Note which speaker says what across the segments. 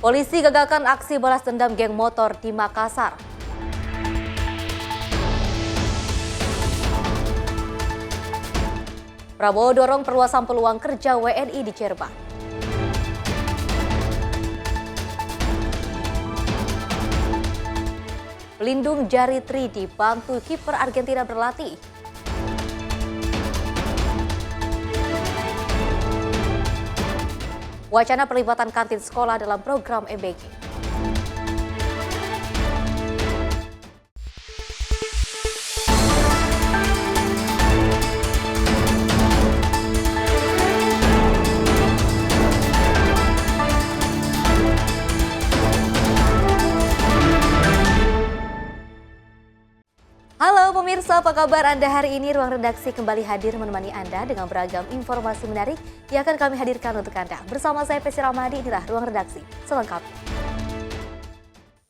Speaker 1: Polisi gagalkan aksi balas dendam geng motor di Makassar. Prabowo dorong perluasan peluang kerja WNI di Cirebon. Pelindung jari 3D bantu kiper Argentina berlatih. Wacana pelibatan kantin sekolah dalam program MBG. Halo pemirsa, apa kabar Anda hari ini? Ruang Redaksi kembali hadir menemani Anda dengan beragam informasi menarik yang akan kami hadirkan untuk Anda. Bersama saya Peci Ramadi, inilah Ruang Redaksi selengkapnya.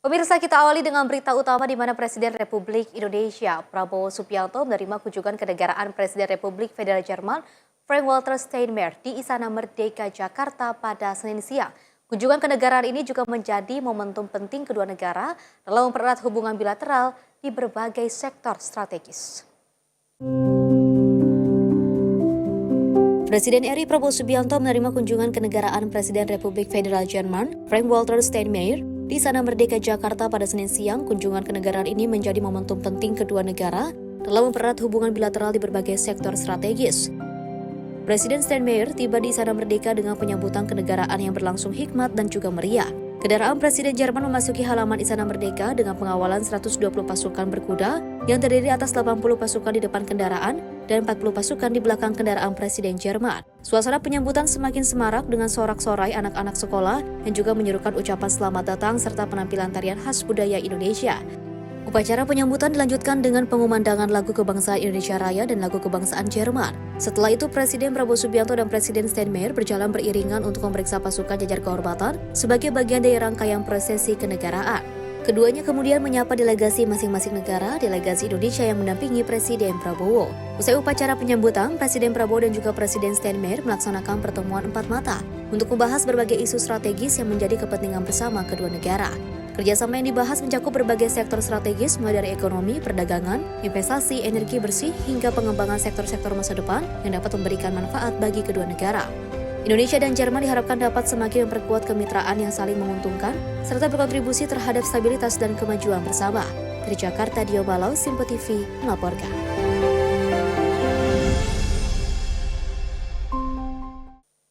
Speaker 1: Pemirsa, kita awali dengan berita utama di mana Presiden Republik Indonesia Prabowo Subianto menerima kunjungan kenegaraan Presiden Republik Federal Jerman Frank-Walter Steinmeier di Istana Merdeka Jakarta pada Senin siang. Kunjungan kenegaraan ini juga menjadi momentum penting kedua negara dalam mempererat hubungan bilateral di berbagai sektor strategis. Presiden RI Prabowo Subianto menerima kunjungan kenegaraan Presiden Republik Federal Jerman Frank-Walter Steinmeier di Istana Merdeka Jakarta pada Senin siang. Kunjungan kenegaraan ini menjadi momentum penting kedua negara dalam mempererat hubungan bilateral di berbagai sektor strategis. Presiden Steinmeier tiba di Istana Merdeka dengan penyambutan kenegaraan yang berlangsung hikmat dan juga meriah. Kendaraan Presiden Jerman memasuki halaman Istana Merdeka dengan pengawalan 120 pasukan berkuda yang terdiri atas 80 pasukan di depan kendaraan dan 40 pasukan di belakang kendaraan Presiden Jerman. Suasana penyambutan semakin semarak dengan sorak-sorai anak-anak sekolah yang juga menyerukan ucapan selamat datang serta penampilan tarian khas budaya Indonesia. Upacara penyambutan dilanjutkan dengan pengumandangan lagu kebangsaan Indonesia Raya dan lagu kebangsaan Jerman. Setelah itu, Presiden Prabowo Subianto dan Presiden Steinmeier berjalan beriringan untuk memeriksa pasukan jajar kehormatan sebagai bagian dari rangkaian prosesi kenegaraan. Keduanya kemudian menyapa delegasi masing-masing negara, delegasi Indonesia yang mendampingi Presiden Prabowo. Usai upacara penyambutan, Presiden Prabowo dan juga Presiden Steinmeier melaksanakan pertemuan empat mata untuk membahas berbagai isu strategis yang menjadi kepentingan bersama kedua negara. Kerjasama yang dibahas mencakup berbagai sektor strategis mulai dari ekonomi, perdagangan, investasi, energi bersih, hingga pengembangan sektor-sektor masa depan yang dapat memberikan manfaat bagi kedua negara. Indonesia dan Jerman diharapkan dapat semakin memperkuat kemitraan yang saling menguntungkan, serta berkontribusi terhadap stabilitas dan kemajuan bersama. Dari Jakarta, Dio Balau, Simpo TV melaporkan.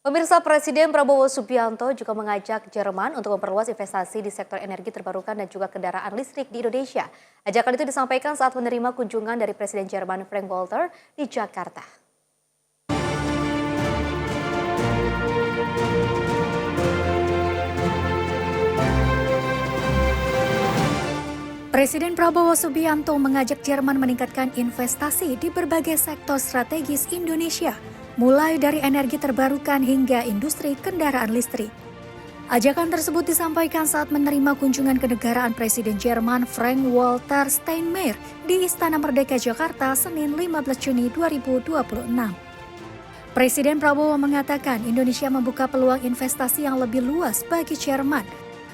Speaker 1: Pemirsa, Presiden Prabowo Subianto juga mengajak Jerman untuk memperluas investasi di sektor energi terbarukan dan juga kendaraan listrik di Indonesia. Ajakan itu disampaikan saat menerima kunjungan dari Presiden Jerman Frank-Walter di Jakarta.
Speaker 2: Presiden Prabowo Subianto mengajak Jerman meningkatkan investasi di berbagai sektor strategis Indonesia, mulai dari energi terbarukan hingga industri kendaraan listrik. Ajakan tersebut disampaikan saat menerima kunjungan kenegaraan Presiden Jerman Frank-Walter Steinmeier di Istana Merdeka Jakarta Senin 15 Juni 2026. Presiden Prabowo mengatakan Indonesia membuka peluang investasi yang lebih luas bagi Jerman,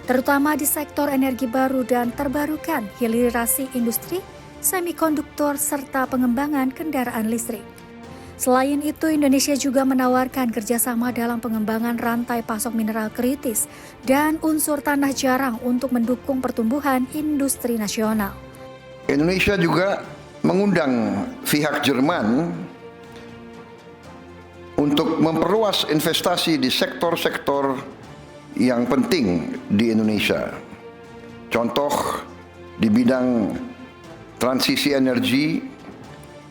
Speaker 2: terutama di sektor energi baru dan terbarukan, hilirisasi industri, semikonduktor, serta pengembangan kendaraan listrik. Selain itu, Indonesia juga menawarkan kerjasama dalam pengembangan rantai pasok mineral kritis dan unsur tanah jarang untuk mendukung pertumbuhan industri nasional.
Speaker 3: Indonesia juga mengundang pihak Jerman untuk memperluas investasi di sektor-sektor yang penting di Indonesia. Contoh di bidang transisi energi,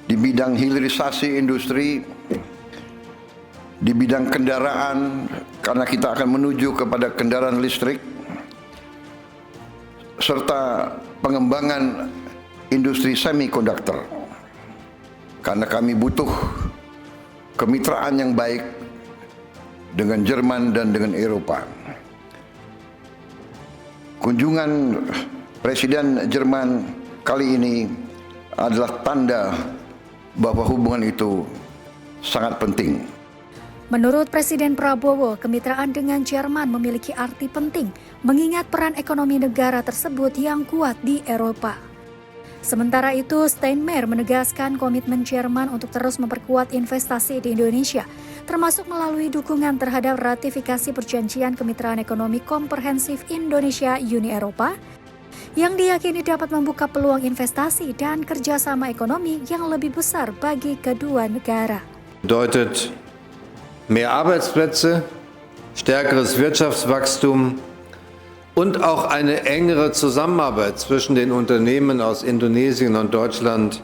Speaker 3: di bidang hilirisasi industri, di bidang kendaraan, karena kita akan menuju kepada kendaraan listrik, serta pengembangan industri semikonduktor. Karena kami butuh kemitraan yang baik dengan Jerman dan dengan Eropa. Kunjungan Presiden Jerman kali ini adalah tanda bahwa hubungan itu sangat penting.
Speaker 2: Menurut Presiden Prabowo, kemitraan dengan Jerman memiliki arti penting mengingat peran ekonomi negara tersebut yang kuat di Eropa. Sementara itu, Steinmeier menegaskan komitmen Jerman untuk terus memperkuat investasi di Indonesia, termasuk melalui dukungan terhadap ratifikasi Perjanjian Kemitraan Ekonomi Komprehensif Indonesia-Uni Eropa, yang diyakini dapat membuka peluang investasi dan kerjasama ekonomi yang lebih besar bagi kedua negara.
Speaker 4: Bedeutet mehr Arbeitsplätze, stärkeres Wirtschaftswachstum und auch eine engere Zusammenarbeit zwischen den Unternehmen aus Indonesien und Deutschland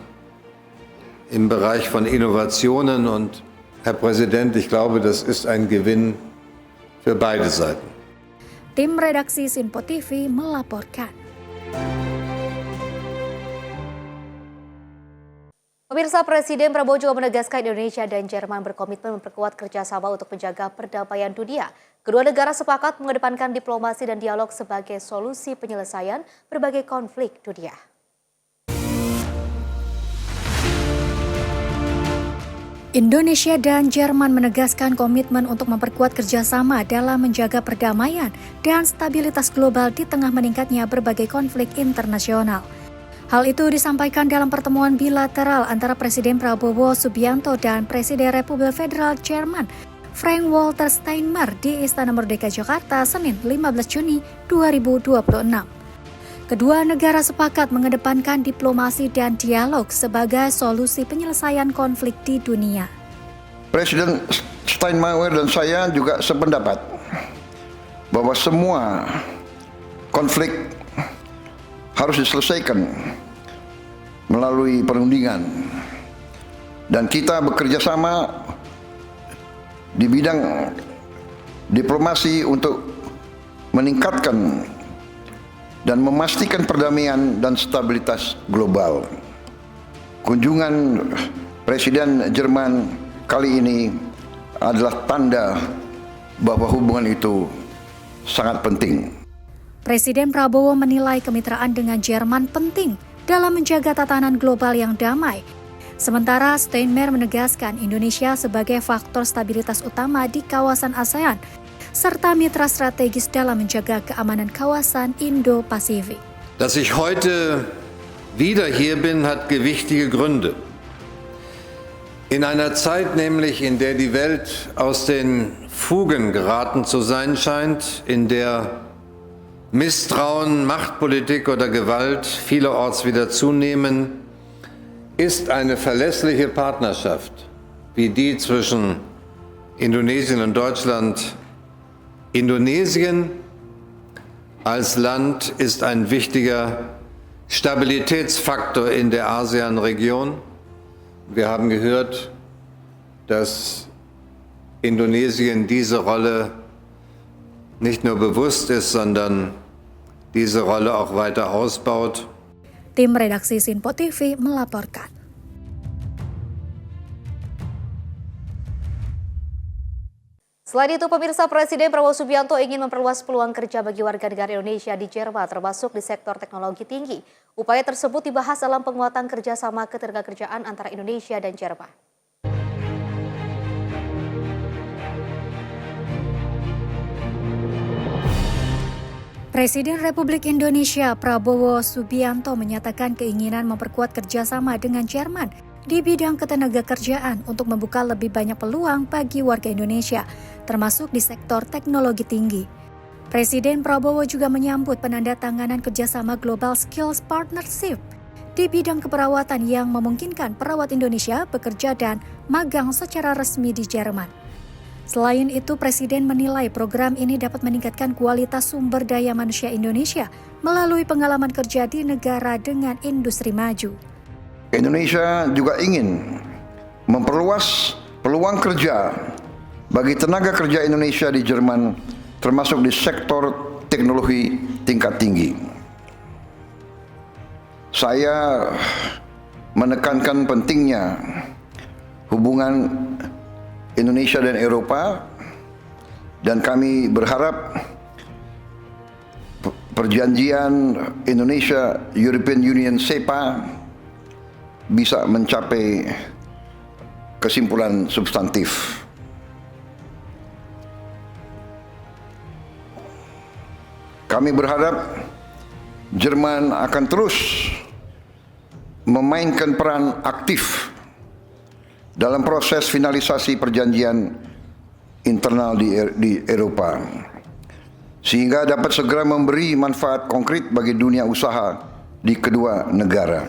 Speaker 4: im Bereich von Innovationen. Und Herr Präsident, ich glaube, das ist ein Gewinn für beide Seiten.
Speaker 2: Tim redaksi Sinpo TV melaporkan.
Speaker 1: Pemirsa, Presiden Prabowo juga menegaskan Indonesia dan Jerman berkomitmen memperkuat kerjasama untuk menjaga perdamaian dunia. Kedua negara sepakat mengedepankan diplomasi dan dialog sebagai solusi penyelesaian berbagai konflik dunia.
Speaker 2: Indonesia dan Jerman menegaskan komitmen untuk memperkuat kerjasama dalam menjaga perdamaian dan stabilitas global di tengah meningkatnya berbagai konflik internasional. Hal itu disampaikan dalam pertemuan bilateral antara Presiden Prabowo Subianto dan Presiden Republik Federal Jerman Frank-Walter Steinmeier di Istana Merdeka Jakarta Senin 15 Juni 2026. Kedua negara sepakat mengedepankan diplomasi dan dialog sebagai solusi penyelesaian konflik di dunia.
Speaker 3: Presiden Steinmeier dan saya juga sependapat bahwa semua konflik harus diselesaikan melalui perundingan, dan kita bekerja sama di bidang diplomasi untuk meningkatkan dan memastikan perdamaian dan stabilitas global. Kunjungan Presiden Jerman kali ini adalah tanda bahwa hubungan itu sangat penting.
Speaker 2: Presiden Prabowo menilai kemitraan dengan Jerman penting dalam menjaga tatanan global yang damai. Sementara Steinmeier menegaskan Indonesia sebagai faktor stabilitas utama di kawasan ASEAN, serta mitra strategis dalam menjaga keamanan kawasan Indo-Pasifik.
Speaker 4: Dass ich heute wieder hier bin, hat gewichtige Gründe. In einer Zeit nämlich, in der die Welt aus den Fugen geraten zu sein scheint, in der Misstrauen, Machtpolitik oder Gewalt vielerorts wieder zunehmen, ist eine verlässliche Partnerschaft wie die zwischen Indonesien und Deutschland. Indonesien als Land ist ein wichtiger Stabilitätsfaktor in der ASEAN-Region. Wir haben gehört, dass Indonesien diese Rolle nicht nur bewusst ist, sondern diese Rolle auch weiter ausbaut.
Speaker 2: Tim redaksi Sinpo TV melaporkan.
Speaker 1: Selain itu, pemirsa, Presiden Prabowo Subianto ingin memperluas peluang kerja bagi warga negara Indonesia di Jerman, termasuk di sektor teknologi tinggi. Upaya tersebut dibahas dalam penguatan kerjasama ketenagakerjaan antara Indonesia dan Jerman.
Speaker 2: Presiden Republik Indonesia Prabowo Subianto menyatakan keinginan memperkuat kerjasama dengan Jerman di bidang ketenagakerjaan untuk membuka lebih banyak peluang bagi warga Indonesia, termasuk di sektor teknologi tinggi. Presiden Prabowo juga menyambut penandatanganan kerjasama Global Skills Partnership di bidang keperawatan yang memungkinkan perawat Indonesia bekerja dan magang secara resmi di Jerman. Selain itu, Presiden menilai program ini dapat meningkatkan kualitas sumber daya manusia Indonesia melalui pengalaman kerja di negara dengan industri maju.
Speaker 3: Indonesia juga ingin memperluas peluang kerja bagi tenaga kerja Indonesia di Jerman, termasuk di sektor teknologi tingkat tinggi. Saya menekankan pentingnya hubungan Indonesia dan Eropa, dan kami berharap perjanjian Indonesia European Union SEPA bisa mencapai kesimpulan substantif. Kami berharap Jerman akan terus memainkan peran aktif dalam proses finalisasi perjanjian internal di Eropa, sehingga dapat segera memberi manfaat konkret bagi dunia usaha di kedua negara.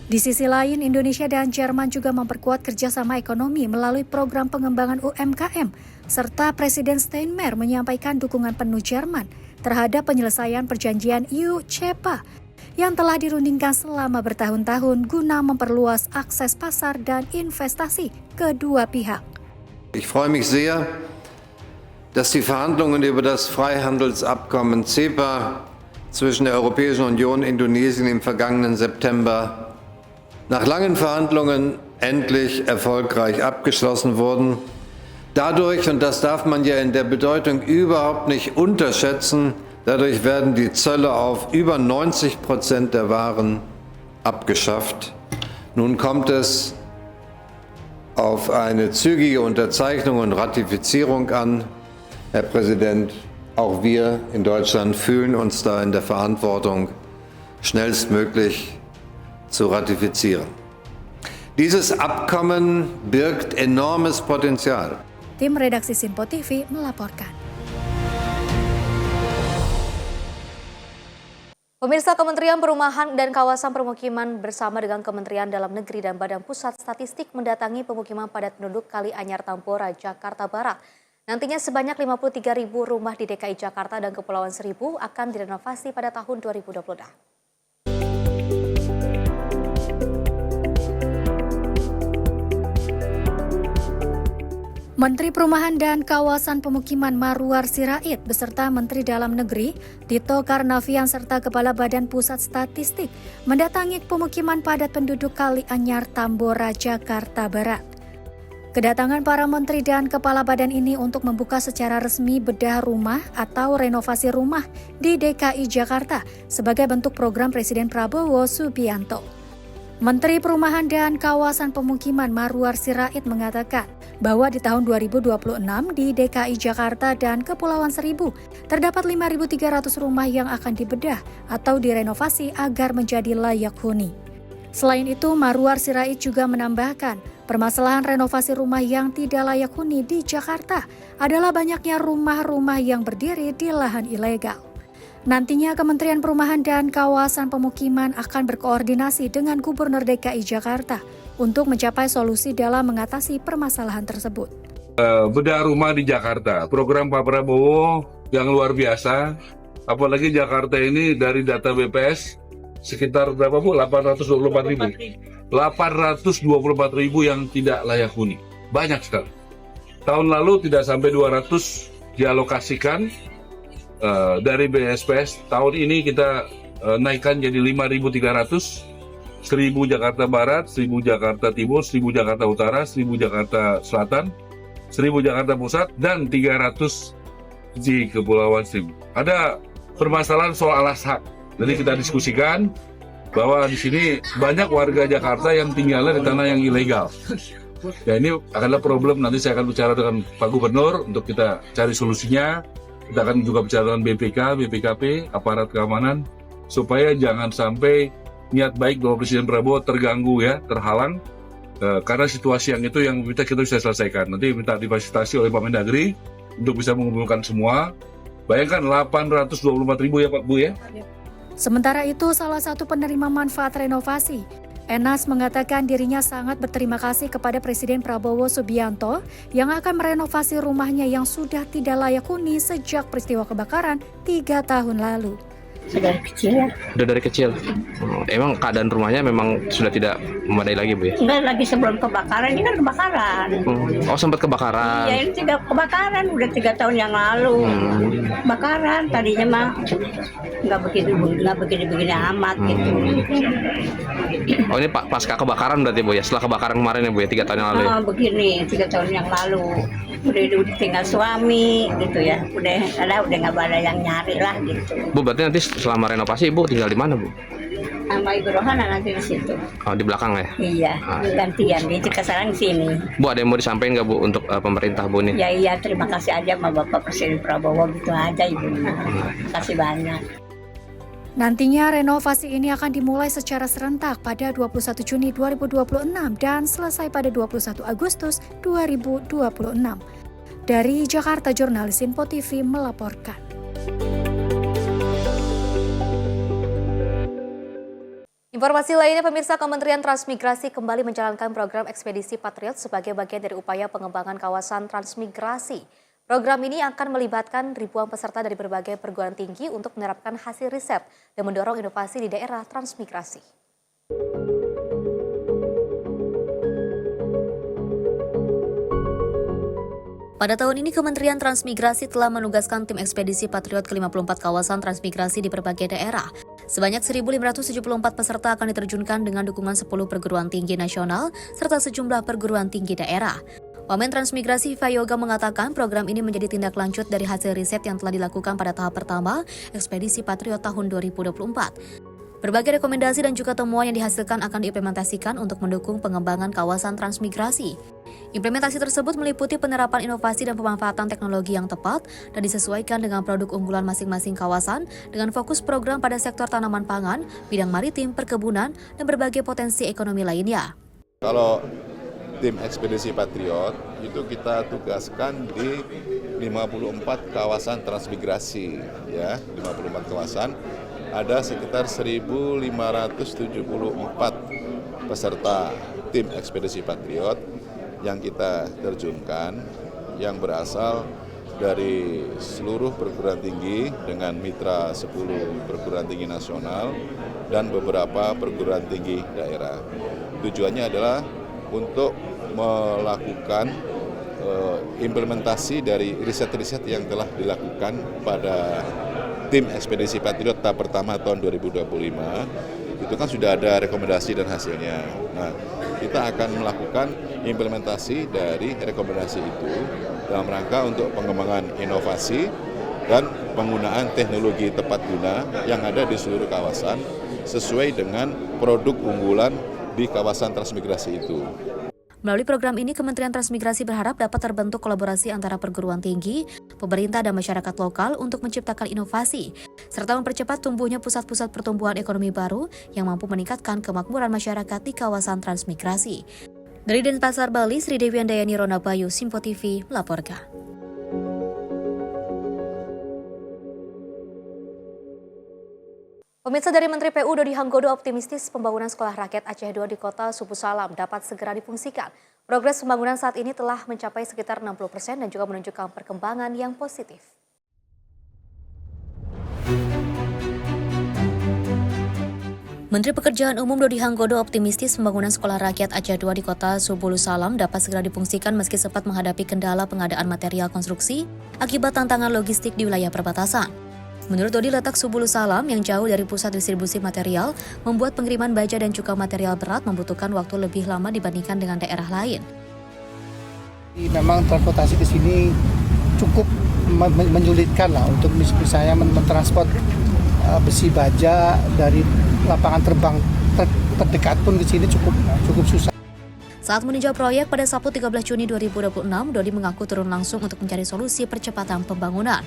Speaker 2: Di sisi lain, Indonesia dan Jerman juga memperkuat kerjasama ekonomi melalui program pengembangan UMKM, serta Presiden Steinmeier menyampaikan dukungan penuh Jerman terhadap penyelesaian perjanjian EU-CEPA yang telah dirundingkan selama bertahun-tahun guna memperluas akses pasar dan investasi kedua pihak.
Speaker 4: Ich freue mich sehr, dass die Verhandlungen über das Freihandelsabkommen CEPA zwischen der Europäischen Union und Indonesien im vergangenen September nach langen Verhandlungen endlich erfolgreich abgeschlossen wurden. Dadurch, und das darf man ja in der Bedeutung überhaupt nicht unterschätzen, dadurch werden die Zölle auf über 90% der Waren abgeschafft. Nun kommt es auf eine zügige Unterzeichnung und Ratifizierung an. Herr Präsident, auch wir in Deutschland fühlen uns da in der Verantwortung, schnellstmöglich zu ratifizieren. Dieses Abkommen birgt enormes Potenzial.
Speaker 2: Tim Redaksi Simpo TV melaporkan.
Speaker 1: Pemirsa, Kementerian Perumahan dan Kawasan Permukiman bersama dengan Kementerian Dalam Negeri dan Badan Pusat Statistik mendatangi pemukiman padat penduduk Kali Anyar Tambora, Jakarta Barat. Nantinya sebanyak 53.000 rumah di DKI Jakarta dan Kepulauan Seribu akan direnovasi pada tahun 2020.
Speaker 2: Menteri Perumahan dan Kawasan Pemukiman Marwar Sirait beserta Menteri Dalam Negeri Tito Karnavian serta Kepala Badan Pusat Statistik mendatangi pemukiman padat penduduk Kali Anyar Tambora, Jakarta Barat. Kedatangan para menteri dan kepala badan ini untuk membuka secara resmi bedah rumah atau renovasi rumah di DKI Jakarta sebagai bentuk program Presiden Prabowo Subianto. Menteri Perumahan dan Kawasan Pemukiman Marwar Sirait mengatakan bahwa di tahun 2026 di DKI Jakarta dan Kepulauan Seribu terdapat 5.300 rumah yang akan dibedah atau direnovasi agar menjadi layak huni. Selain itu, Marwar Sirait juga menambahkan, permasalahan renovasi rumah yang tidak layak huni di Jakarta adalah banyaknya rumah-rumah yang berdiri di lahan ilegal. Nantinya Kementerian Perumahan dan Kawasan Pemukiman akan berkoordinasi dengan Gubernur DKI Jakarta untuk mencapai solusi dalam mengatasi permasalahan tersebut.
Speaker 5: Bedah rumah di Jakarta, program Pak Prabowo yang luar biasa, apalagi Jakarta ini dari data BPS sekitar berapa Bu? 824.000 yang tidak layak huni, banyak sekali. Tahun lalu tidak sampai 200 dialokasikan dari BSPS. Tahun ini kita naikkan jadi 5.300. 1.000 Jakarta Barat, 1.000 Jakarta Timur, 1.000 Jakarta Utara, 1.000 Jakarta Selatan, 1.000 Jakarta Pusat, dan 300 di Kepulauan Seribu. Ada permasalahan soal alas hak. Jadi kita diskusikan bahwa di sini banyak warga Jakarta yang tinggalnya di tanah yang ilegal. Ya, ini adalah problem, nanti saya akan bicara dengan Pak Gubernur untuk kita cari solusinya. Kita akan juga bicara dengan BPK, BPKP, aparat keamanan, supaya jangan sampai niat baik bahwa Presiden Prabowo terganggu ya, terhalang, karena situasi yang itu yang kita bisa selesaikan. Nanti minta difasilitasi oleh Pak Mendagri untuk bisa mengumpulkan semua. Bayangkan 824.000 ya Pak Bu ya.
Speaker 2: Sementara itu, salah satu penerima manfaat renovasi, Enas mengatakan dirinya sangat berterima kasih kepada Presiden Prabowo Subianto yang akan merenovasi rumahnya yang sudah tidak layak huni sejak peristiwa kebakaran 3 tahun lalu.
Speaker 6: Dari kecil ya.
Speaker 7: Udah dari kecil? Emang keadaan rumahnya memang sudah tidak memadai lagi Bu ya?
Speaker 6: Enggak, lagi sebelum kebakaran, ini kan kebakaran.
Speaker 7: Oh sempat kebakaran?
Speaker 6: Iya, ini tidak kebakaran, udah 3 tahun yang lalu. Kebakaran, tadinya mah nggak begini amat gitu.
Speaker 7: Oh ini pasca kebakaran berarti Bu ya? Setelah kebakaran kemarin ya Bu ya, 3 tahun yang lalu ya?
Speaker 6: Begini, 3 tahun yang lalu. Udah tinggal suami gitu ya. Udah nggak ada yang nyari lah gitu.
Speaker 7: Bu berarti nanti selama renovasi Ibu tinggal di mana Bu?
Speaker 6: sama Ibu Rohana nanti di situ.
Speaker 7: Oh, di belakang ya?
Speaker 6: Iya, gantian gitu sekarang sini.
Speaker 7: Bu, ada yang mau disampaikan nggak Bu untuk pemerintah Bu nih?
Speaker 6: Ya iya, terima kasih aja sama Bapak Presiden Prabowo gitu aja Ibu. Terima kasih banyak.
Speaker 2: Nantinya renovasi ini akan dimulai secara serentak pada 21 Juni 2026 dan selesai pada 21 Agustus 2026. Dari Jakarta, jurnalis Info TV melaporkan.
Speaker 1: Informasi lainnya, pemirsa, Kementerian Transmigrasi kembali menjalankan program Ekspedisi Patriot sebagai bagian dari upaya pengembangan kawasan transmigrasi. Program ini akan melibatkan ribuan peserta dari berbagai perguruan tinggi untuk menerapkan hasil riset dan mendorong inovasi di daerah transmigrasi. Pada tahun ini, Kementerian Transmigrasi telah menugaskan tim ekspedisi Patriot ke 54 kawasan transmigrasi di berbagai daerah. Sebanyak 1.574 peserta akan diterjunkan dengan dukungan 10 perguruan tinggi nasional serta sejumlah perguruan tinggi daerah. Wamen Transmigrasi Viva Yoga mengatakan program ini menjadi tindak lanjut dari hasil riset yang telah dilakukan pada tahap pertama Ekspedisi Patriot tahun 2024. Berbagai rekomendasi dan juga temuan yang dihasilkan akan diimplementasikan untuk mendukung pengembangan kawasan transmigrasi. Implementasi tersebut meliputi penerapan inovasi dan pemanfaatan teknologi yang tepat dan disesuaikan dengan produk unggulan masing-masing kawasan dengan fokus program pada sektor tanaman pangan, bidang maritim, perkebunan, dan berbagai potensi ekonomi lainnya.
Speaker 8: Kalau tim ekspedisi Patriot itu kita tugaskan di 54 kawasan transmigrasi, ya, 54 kawasan. Ada sekitar 1.574 peserta tim ekspedisi Patriot yang kita terjunkan, yang berasal dari seluruh perguruan tinggi dengan mitra 10 perguruan tinggi nasional dan beberapa perguruan tinggi daerah. Tujuannya adalah untuk melakukan implementasi dari riset-riset yang telah dilakukan pada tim ekspedisi Patriot tahap pertama tahun 2025. Itu kan sudah ada rekomendasi dan hasilnya. Nah, kita akan melakukan implementasi dari rekomendasi itu dalam rangka untuk pengembangan inovasi dan penggunaan teknologi tepat guna yang ada di seluruh kawasan sesuai dengan produk unggulan di kawasan transmigrasi itu.
Speaker 1: Melalui program ini, Kementerian Transmigrasi berharap dapat terbentuk kolaborasi antara perguruan tinggi, pemerintah, dan masyarakat lokal untuk menciptakan inovasi, serta mempercepat tumbuhnya pusat-pusat pertumbuhan ekonomi baru yang mampu meningkatkan kemakmuran masyarakat di kawasan transmigrasi. Dari Denpasar, Bali, Sri Dewi Andayani Ronabayu, Simpo TV melaporkan. Pemirsa, dari Menteri PU Dodi Hanggodo optimistis pembangunan sekolah rakyat Aceh 2 di kota Subu Salam dapat segera difungsikan. Progres pembangunan saat ini telah mencapai sekitar 60% dan juga menunjukkan perkembangan yang positif. Menteri Pekerjaan Umum Dodi Hanggodo optimistis pembangunan sekolah rakyat Aceh 2 di kota Subulu Salam dapat segera difungsikan meski sempat menghadapi kendala pengadaan material konstruksi akibat tantangan logistik di wilayah perbatasan. Menurut Dodi, letak Subulu Salam yang jauh dari pusat distribusi material membuat pengiriman baja dan juga material berat membutuhkan waktu lebih lama dibandingkan dengan daerah lain.
Speaker 9: Memang transportasi ke sini cukup menyulitkan lah untuk misalnya mentransport besi baja dari lapangan terbang terdekat pun ke sini cukup susah.
Speaker 1: Saat meninjau proyek pada Sabtu 13 Juni 2026, Dodi mengaku turun langsung untuk mencari solusi percepatan pembangunan.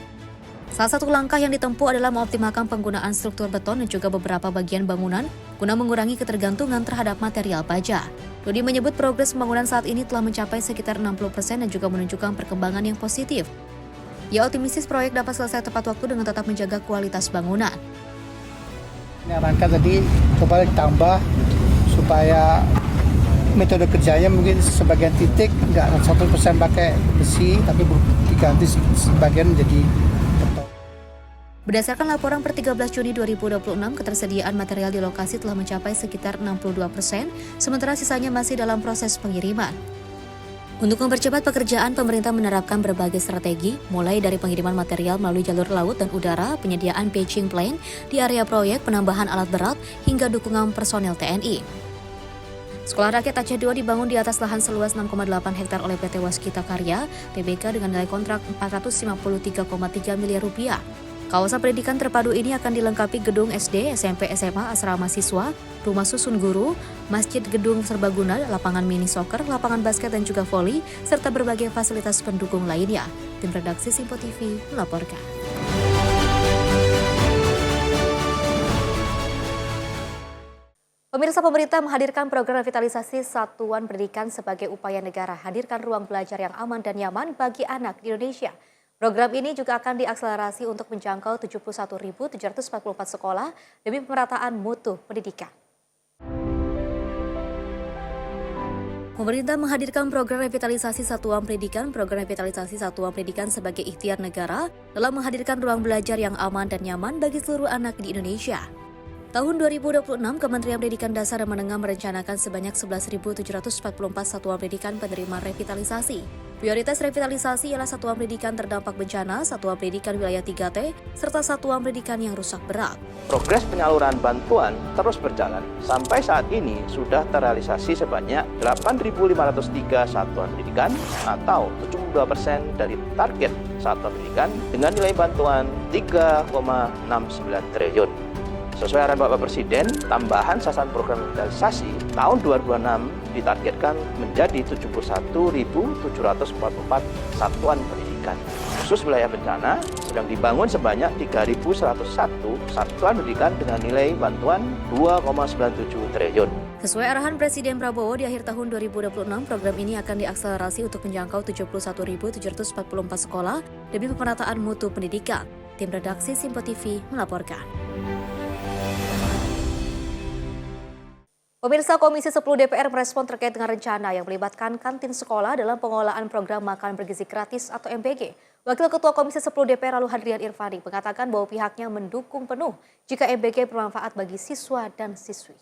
Speaker 1: Salah satu langkah yang ditempuh adalah mengoptimalkan penggunaan struktur beton dan juga beberapa bagian bangunan guna mengurangi ketergantungan terhadap material baja. Dodi menyebut progres pembangunan saat ini telah mencapai sekitar 60% dan juga menunjukkan perkembangan yang positif. Ia optimistis proyek dapat selesai tepat waktu dengan tetap menjaga kualitas bangunan.
Speaker 9: Ini rangka tadi coba ditambah supaya metode kerjanya mungkin sebagian titik nggak 100% pakai besi tapi diganti sebagian menjadi beton.
Speaker 1: Berdasarkan laporan per 13 Juni 2026, ketersediaan material di lokasi telah mencapai sekitar 62%, sementara sisanya masih dalam proses pengiriman. Untuk mempercepat pekerjaan, pemerintah menerapkan berbagai strategi, mulai dari pengiriman material melalui jalur laut dan udara, penyediaan patching plane di area proyek, penambahan alat berat, hingga dukungan personel TNI. Sekolah rakyat Aceh 2 dibangun di atas lahan seluas 6,8 hektar oleh PT Waskita Karya, TBK dengan nilai kontrak 453,3 miliar rupiah. Kawasan pendidikan terpadu ini akan dilengkapi gedung SD, SMP, SMA, asrama siswa, rumah susun guru, masjid gedung serbaguna, lapangan mini soccer, lapangan basket dan juga voli, serta berbagai fasilitas pendukung lainnya. Tim redaksi Simpo TV melaporkan. Pemirsa, pemerintah menghadirkan program revitalisasi satuan pendidikan sebagai upaya negara hadirkan ruang belajar yang aman dan nyaman bagi anak di Indonesia. Program ini juga akan diakselerasi untuk menjangkau 71.744 sekolah demi pemerataan mutu pendidikan. Pemerintah menghadirkan program revitalisasi satuan pendidikan. Program revitalisasi satuan pendidikan sebagai ikhtiar negara dalam menghadirkan ruang belajar yang aman dan nyaman bagi seluruh anak di Indonesia. Tahun 2026, Kementerian Pendidikan Dasar dan Menengah merencanakan sebanyak 11.744 satuan pendidikan penerima revitalisasi. Prioritas revitalisasi ialah satuan pendidikan terdampak bencana, satuan pendidikan wilayah 3T, serta satuan pendidikan yang rusak berat.
Speaker 10: Progres penyaluran bantuan terus berjalan. Sampai saat ini sudah terrealisasi sebanyak 8.503 satuan pendidikan atau 72% dari target satuan pendidikan dengan nilai bantuan 3,69 triliun. Sesuai arahan Bapak Presiden, tambahan sasaran program revitalisasi tahun 2026 ditargetkan menjadi 71.744 satuan pendidikan. Khusus wilayah bencana, sedang dibangun sebanyak 3.101 satuan pendidikan dengan nilai bantuan 2,97 triliun.
Speaker 1: Sesuai arahan Presiden Prabowo, di akhir tahun 2026, program ini akan diakselerasi untuk menjangkau 71.744 sekolah demi pemerataan mutu pendidikan. Tim redaksi Simpo TV melaporkan. Pemirsa, Komisi 10 DPR merespon terkait dengan rencana yang melibatkan kantin sekolah dalam pengelolaan program makan bergizi gratis atau MBG. Wakil Ketua Komisi 10 DPR lalu Hadrian Irfani mengatakan bahwa pihaknya mendukung penuh jika MBG bermanfaat bagi siswa dan siswi.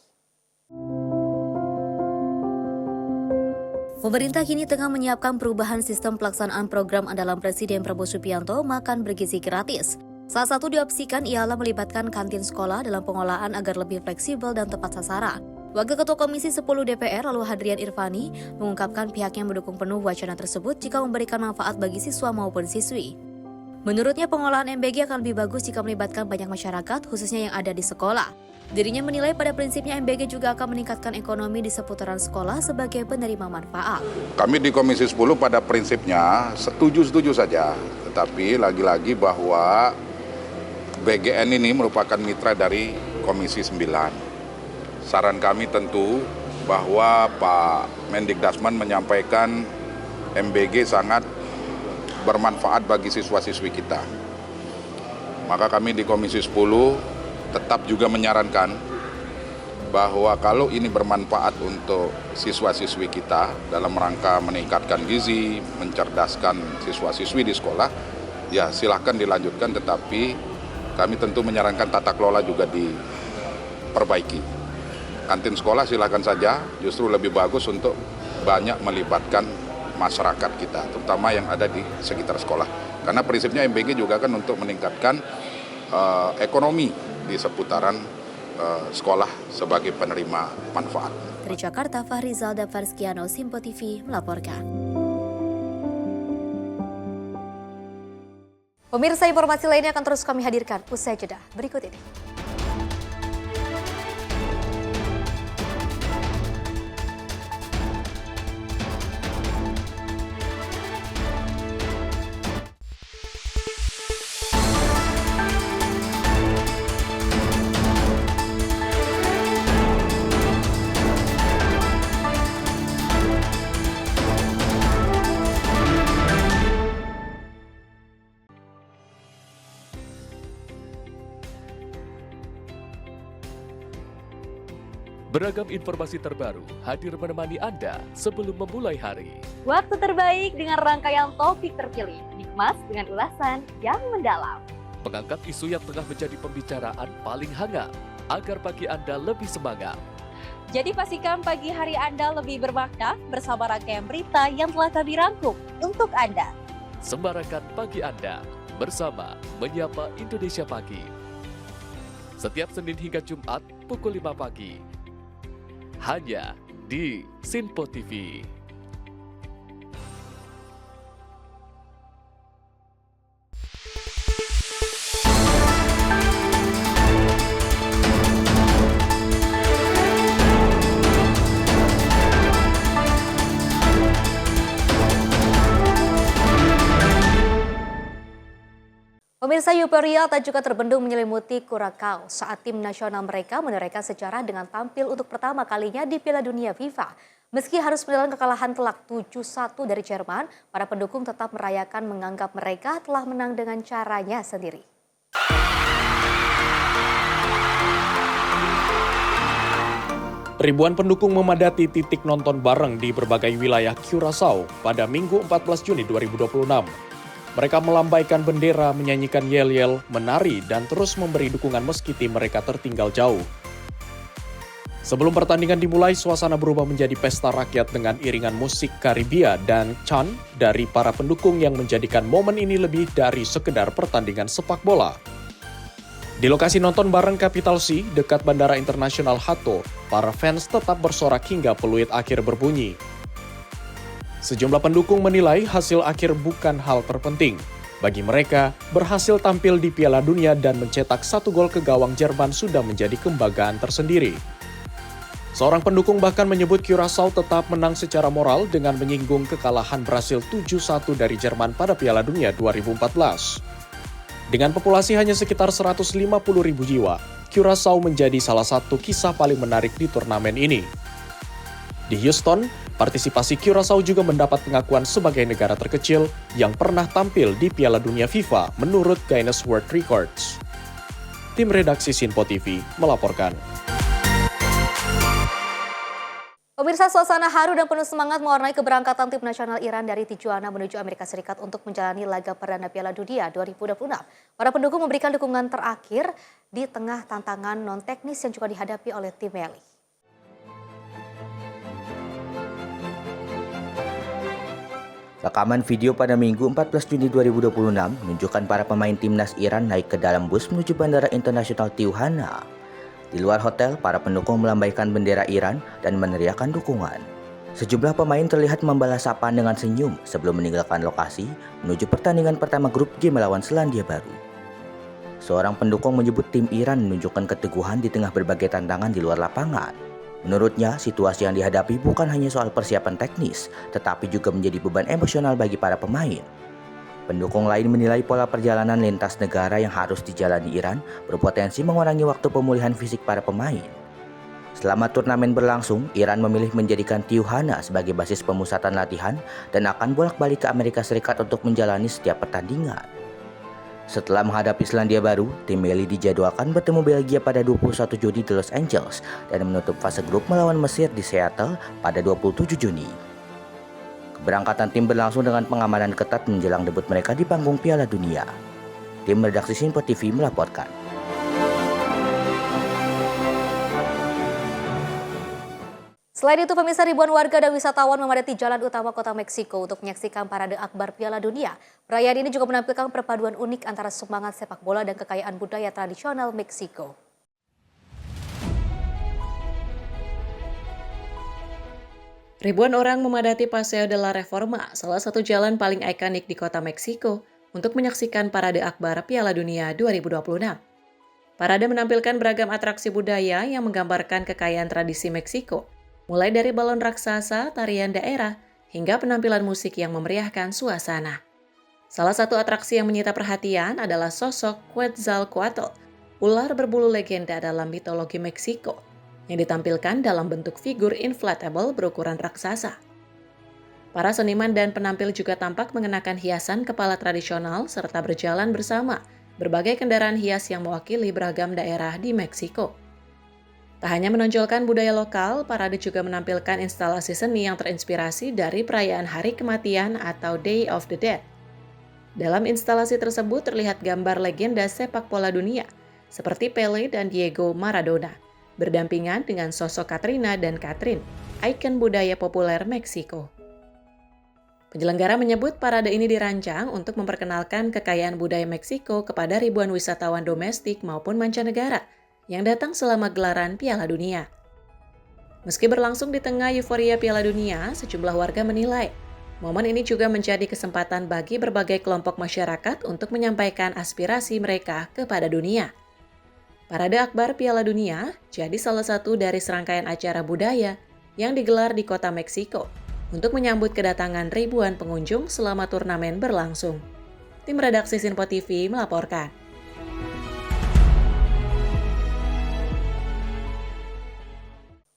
Speaker 1: Pemerintah kini tengah menyiapkan perubahan sistem pelaksanaan program andalan Presiden Prabowo Subianto makan bergizi gratis. Salah satu diopsikan ialah melibatkan kantin sekolah dalam pengelolaan agar lebih fleksibel dan tepat sasaran. Wakil Ketua Komisi 10 DPR lalu Hadrian Irfani mengungkapkan pihaknya mendukung penuh wacana tersebut jika memberikan manfaat bagi siswa maupun siswi. Menurutnya pengelolaan MBG akan lebih bagus jika melibatkan banyak masyarakat, khususnya yang ada di sekolah. Dirinya menilai pada prinsipnya MBG juga akan meningkatkan ekonomi di seputaran sekolah sebagai penerima manfaat.
Speaker 11: Kami di Komisi 10 pada prinsipnya setuju saja, tetapi lagi-lagi bahwa BGN ini merupakan mitra dari Komisi 9. Saran kami tentu bahwa Pak Mendikdasman menyampaikan MBG sangat bermanfaat bagi siswa-siswi kita. Maka kami di Komisi 10 tetap juga menyarankan bahwa kalau ini bermanfaat untuk siswa-siswi kita dalam rangka meningkatkan gizi, mencerdaskan siswa-siswi di sekolah, ya silahkan dilanjutkan, tetapi kami tentu menyarankan tata kelola juga diperbaiki. Kantin sekolah silakan saja, justru lebih bagus untuk banyak melibatkan masyarakat kita, terutama yang ada di sekitar sekolah. Karena prinsipnya MBG juga kan untuk meningkatkan ekonomi di seputaran sekolah sebagai penerima manfaat.
Speaker 1: Dari Jakarta, Fahrizal dan Farskiano, Simpo TV melaporkan. Pemirsa, informasi lainnya akan terus kami hadirkan usai jeda berikut ini.
Speaker 12: Beragam informasi terbaru hadir menemani Anda sebelum memulai hari.
Speaker 13: Waktu terbaik dengan rangkaian topik terpilih, dikemas dengan ulasan yang mendalam.
Speaker 12: Mengangkat isu yang tengah menjadi pembicaraan paling hangat, agar pagi Anda lebih semangat.
Speaker 13: Jadi pastikan pagi hari Anda lebih bermakna bersama rangkaian berita yang telah kami rangkum untuk Anda.
Speaker 12: Sembarakan pagi Anda bersama Menyapa Indonesia Pagi. Setiap Senin hingga Jumat pukul 5 pagi. Hanya di Simpo TV.
Speaker 1: Pemirsa, euforia tak juga terbendung menyelimuti Curaçao saat tim nasional mereka menorehkan sejarah dengan tampil untuk pertama kalinya di Piala Dunia FIFA. Meski harus menelan kekalahan telak 7-1 dari Jerman, para pendukung tetap merayakan menganggap mereka telah menang dengan caranya sendiri.
Speaker 14: Ribuan pendukung memadati titik nonton bareng di berbagai wilayah Curaçao pada Minggu 14 Juni 2026. Mereka melambaikan bendera, menyanyikan yel-yel, menari, dan terus memberi dukungan meski tim mereka tertinggal jauh. Sebelum pertandingan dimulai, suasana berubah menjadi pesta rakyat dengan iringan musik Karibia dan chant dari para pendukung yang menjadikan momen ini lebih dari sekedar pertandingan sepak bola. Di lokasi nonton bareng Capital C, dekat Bandara Internasional Hato, para fans tetap bersorak hingga peluit akhir berbunyi. Sejumlah pendukung menilai hasil akhir bukan hal terpenting. Bagi mereka, berhasil tampil di Piala Dunia dan mencetak 1 gol ke gawang Jerman sudah menjadi kebanggaan tersendiri. Seorang pendukung bahkan menyebut Curaçao tetap menang secara moral dengan menyinggung kekalahan Brasil 7-1 dari Jerman pada Piala Dunia 2014. Dengan populasi hanya sekitar 150.000 jiwa, Curaçao menjadi salah satu kisah paling menarik di turnamen ini. Di Houston, partisipasi Curaçao juga mendapat pengakuan sebagai negara terkecil yang pernah tampil di Piala Dunia FIFA menurut Guinness World Records. Tim redaksi Sinpo TV melaporkan.
Speaker 1: Pemirsa, suasana haru dan penuh semangat mewarnai keberangkatan tim nasional Iran dari Tijuana menuju Amerika Serikat untuk menjalani laga perdana Piala Dunia 2026. Para pendukung memberikan dukungan terakhir di tengah tantangan non-teknis yang juga dihadapi oleh tim Meli.
Speaker 15: Rekaman video pada Minggu 14 Juni 2026 menunjukkan para pemain timnas Iran naik ke dalam bus menuju Bandara Internasional Tijuana. Di luar hotel, para pendukung melambaikan bendera Iran dan meneriakkan dukungan. Sejumlah pemain terlihat membalas sapaan dengan senyum sebelum meninggalkan lokasi menuju pertandingan pertama grup G melawan Selandia Baru. Seorang pendukung menyebut tim Iran menunjukkan keteguhan di tengah berbagai tantangan di luar lapangan. Menurutnya, situasi yang dihadapi bukan hanya soal persiapan teknis, tetapi juga menjadi beban emosional bagi para pemain. Pendukung lain menilai pola perjalanan lintas negara yang harus dijalani Iran berpotensi mengurangi waktu pemulihan fisik para pemain. Selama turnamen berlangsung, Iran memilih menjadikan Tijuana sebagai basis pemusatan latihan dan akan bolak-balik ke Amerika Serikat untuk menjalani setiap pertandingan. Setelah menghadapi Selandia Baru, tim Meli dijadwalkan bertemu Belgia pada 21 Juni di Los Angeles dan menutup fase grup melawan Mesir di Seattle pada 27 Juni. Keberangkatan tim berlangsung dengan pengamanan ketat menjelang debut mereka di panggung Piala Dunia. Tim redaksi Sinpo TV melaporkan.
Speaker 1: Selain itu, pemirsa, ribuan warga dan wisatawan memadati jalan utama kota Meksiko untuk menyaksikan parade akbar Piala Dunia. Perayaan ini juga menampilkan perpaduan unik antara semangat sepak bola dan kekayaan budaya tradisional Meksiko.
Speaker 16: Ribuan orang memadati Paseo de la Reforma, salah satu jalan paling ikonik di kota Meksiko, untuk menyaksikan parade akbar Piala Dunia 2026. Parade menampilkan beragam atraksi budaya yang menggambarkan kekayaan tradisi Meksiko, mulai dari balon raksasa, tarian daerah, hingga penampilan musik yang memeriahkan suasana. Salah satu atraksi yang menyita perhatian adalah sosok Quetzalcoatl, ular berbulu legenda dalam mitologi Meksiko, yang ditampilkan dalam bentuk figur inflatable berukuran raksasa. Para seniman dan penampil juga tampak mengenakan hiasan kepala tradisional serta berjalan bersama berbagai kendaraan hias yang mewakili beragam daerah di Meksiko. Tak hanya menonjolkan budaya lokal, parade juga menampilkan instalasi seni yang terinspirasi dari perayaan Hari Kematian atau Day of the Dead. Dalam instalasi tersebut terlihat gambar legenda sepak bola dunia, seperti Pele dan Diego Maradona, berdampingan dengan sosok Katrina dan Katrin, ikon budaya populer Meksiko. Penyelenggara menyebut parade ini dirancang untuk memperkenalkan kekayaan budaya Meksiko kepada ribuan wisatawan domestik maupun mancanegara yang datang selama gelaran Piala Dunia. Meski berlangsung di tengah euforia Piala Dunia, sejumlah warga menilai momen ini juga menjadi kesempatan bagi berbagai kelompok masyarakat untuk menyampaikan aspirasi mereka kepada dunia. Parade Akbar Piala Dunia jadi salah satu dari serangkaian acara budaya yang digelar di kota Meksiko untuk menyambut kedatangan ribuan pengunjung selama turnamen berlangsung. Tim redaksi Sinpo TV melaporkan.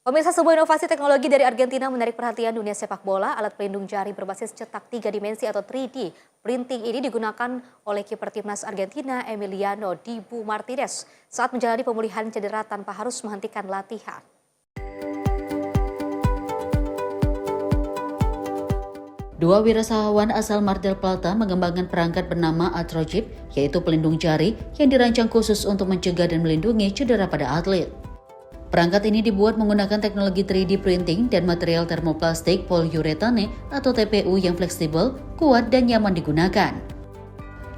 Speaker 1: Pemirsa, sebuah inovasi teknologi dari Argentina menarik perhatian dunia sepak bola. Alat pelindung jari berbasis cetak 3 dimensi atau 3D printing ini digunakan oleh kiper timnas Argentina Emiliano Dibu Martinez saat menjalani pemulihan cedera tanpa harus menghentikan latihan. Dua wirasawan asal Mar del Plata mengembangkan perangkat bernama Arthrogip, yaitu pelindung jari yang dirancang khusus untuk mencegah dan melindungi cedera pada atlet. Perangkat ini dibuat menggunakan teknologi 3D printing dan material termoplastik polyurethane atau TPU yang fleksibel, kuat, dan nyaman digunakan.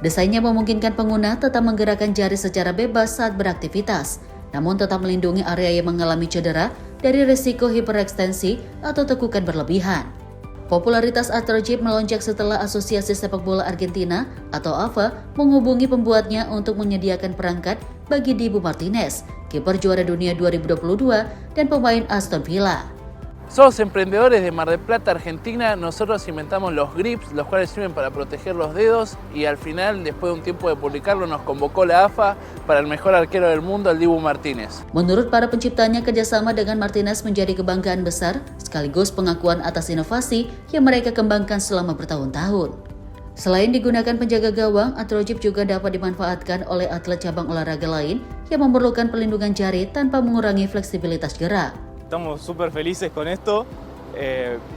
Speaker 1: Desainnya memungkinkan pengguna tetap menggerakkan jari secara bebas saat beraktivitas, namun tetap melindungi area yang mengalami cedera dari risiko hiperekstensi atau tekukan berlebihan. Popularitas Arthrogip melonjak setelah Asosiasi Sepak Bola Argentina atau AFA menghubungi pembuatnya untuk menyediakan perangkat bagi Dibu Martinez, kiper juara dunia 2022 dan pemain Aston Villa.
Speaker 17: Somos emprendedores de Mar del Plata, Argentina. Nosotros inventamos los grips, los cuales sirven para proteger los dedos, y al final, después de un tiempo de publicarlo, nos convocó la AFA para el mejor arquero del mundo, el Dibu Martinez.
Speaker 1: Menurut para penciptanya, kerjasama dengan Martinez menjadi kebanggaan besar sekaligus pengakuan atas inovasi yang mereka kembangkan selama bertahun-tahun. Selain digunakan penjaga gawang, Arthrogip juga dapat dimanfaatkan oleh atlet cabang olahraga lain yang memerlukan pelindungan jari tanpa mengurangi fleksibilitas gerak.
Speaker 18: Estamos súper felices con esto,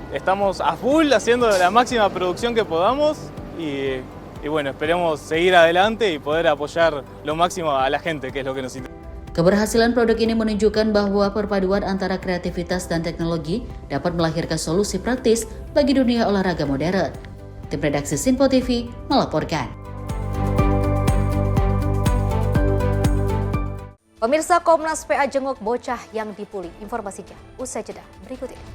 Speaker 18: estamos a full haciendo la máxima producción que podamos y bueno, esperemos seguir adelante y poder apoyar lo máximo a la gente, que es lo que nos interesa.
Speaker 1: Keberhasilan produk ini menunjukkan bahwa perpaduan antara kreativitas dan teknologi dapat melahirkan solusi praktis bagi dunia olahraga modern. Tim redaksi Sinpo TV melaporkan. Pemirsa, Komnas PA jenguk bocah yang dibully. Informasinya usai jeda berikut ini.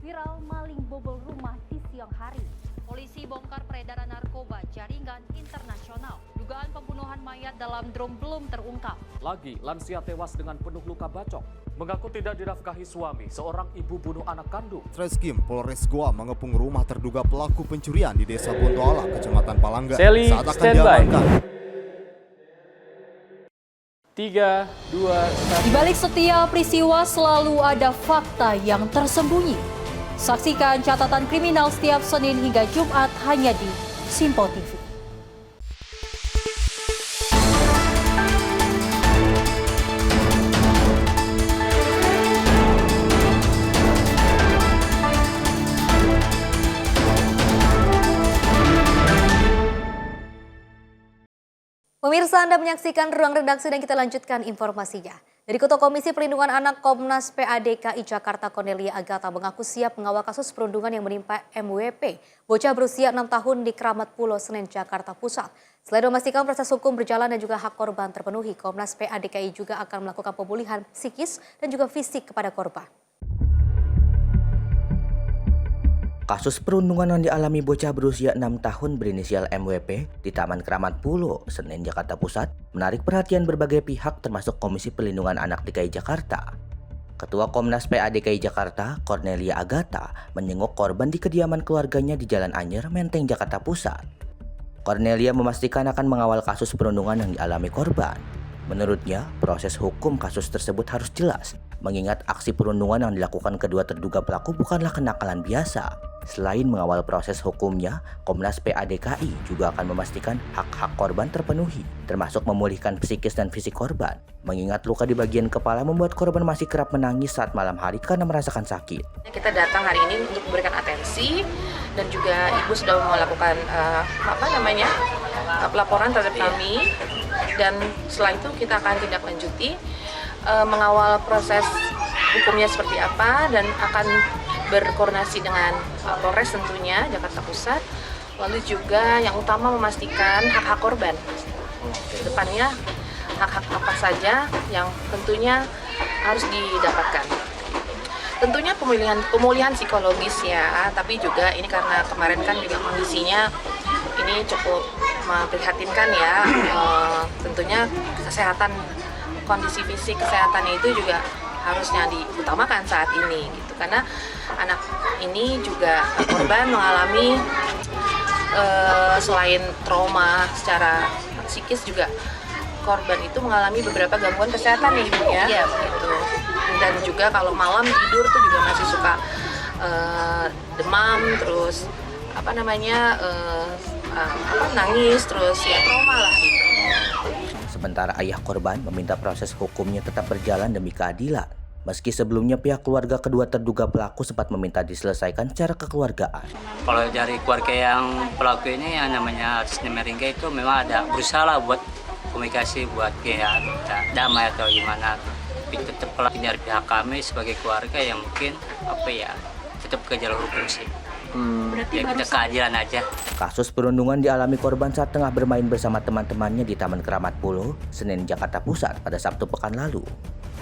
Speaker 13: Viral maling bobol rumah di siang hari. Polisi bongkar peredaran narkoba jaringan internasional. Dugaan pembunuhan mayat dalam drum belum terungkap.
Speaker 14: Lagi, lansia tewas dengan penuh luka bacok. Mengaku tidak dinafkahi suami, seorang ibu bunuh anak kandung.
Speaker 19: Treskrim Polres Goa mengepung rumah terduga pelaku pencurian di Desa Bontoala, Kecamatan Palangga.
Speaker 14: Sally,
Speaker 19: saat akan
Speaker 14: standby.
Speaker 19: diamankan.
Speaker 14: 3, 2, 1.
Speaker 13: Di balik setiap peristiwa selalu ada fakta yang tersembunyi. Saksikan catatan kriminal setiap Senin hingga Jumat hanya di Sinpo TV.
Speaker 1: Pemirsa, Anda menyaksikan Ruang Redaksi dan kita lanjutkan informasinya. Dari Ketua Komisi Perlindungan Anak Komnas PA DKI Jakarta Cornelia Agatha mengaku siap mengawal kasus perundungan yang menimpa MWP, bocah berusia 6 tahun di Kramat Pulau Senen, Jakarta Pusat. Selain memastikan proses hukum berjalan dan juga hak korban terpenuhi, Komnas PA DKI juga akan melakukan pemulihan psikis dan juga fisik kepada korban.
Speaker 15: Kasus perundungan yang dialami bocah berusia 6 tahun berinisial MWP di Taman Kramat Pulau Senen, Jakarta Pusat menarik perhatian berbagai pihak termasuk Komisi Perlindungan Anak DKI Jakarta. Ketua Komnas PA DKI Jakarta, Cornelia Agatha, menjenguk korban di kediaman keluarganya di Jalan Anyer, Menteng, Jakarta Pusat. Cornelia memastikan akan mengawal kasus perundungan yang dialami korban. Menurutnya, proses hukum kasus tersebut harus jelas, mengingat aksi perundungan yang dilakukan kedua terduga pelaku bukanlah kenakalan biasa. Selain mengawal proses hukumnya, Komnas PA.DKI juga akan memastikan hak-hak korban terpenuhi, termasuk memulihkan psikis dan fisik korban. Mengingat luka di bagian kepala membuat korban masih kerap menangis saat malam hari karena merasakan sakit.
Speaker 20: Kita datang hari ini untuk memberikan atensi dan juga Ibu sudah melakukan pelaporan terhadap kami, dan setelah itu kita akan tindak lanjuti mengawal proses hukumnya seperti apa dan akan berkoordinasi dengan Polres tentunya Jakarta Pusat, lalu juga yang utama memastikan hak-hak korban. Kedepannya hak-hak apa saja yang tentunya harus didapatkan. Tentunya pemulihan psikologis ya, tapi juga ini karena kemarin kan juga kondisinya ini cukup memprihatinkan ya. Tentunya kesehatan, kondisi fisik kesehatannya itu juga harusnya diutamakan saat ini gitu, karena anak ini juga korban mengalami selain trauma secara psikis juga korban itu mengalami beberapa gangguan kesehatan nih Ibu ya. Iya, gitu. Dan juga kalau malam tidur tuh juga masih suka demam, terus nangis, terus ya trauma lah gitu.
Speaker 15: Sementara ayah korban meminta proses hukumnya tetap berjalan demi keadilan. Meski sebelumnya pihak keluarga kedua terduga pelaku sempat meminta diselesaikan secara kekeluargaan.
Speaker 21: Kalau dari keluarga yang pelaku ini yang namanya Arsene Meringga itu memang ada berusaha lah buat komunikasi buat ya damai atau gimana. Tapi tetap dari pihak kami sebagai keluarga yang mungkin tetap ke jalur hukum sih. Ya kita keadilan aja.
Speaker 15: Kasus perundungan dialami korban saat tengah bermain bersama teman-temannya di Taman Keramat Pulo, Senen, Jakarta Pusat pada Sabtu pekan lalu.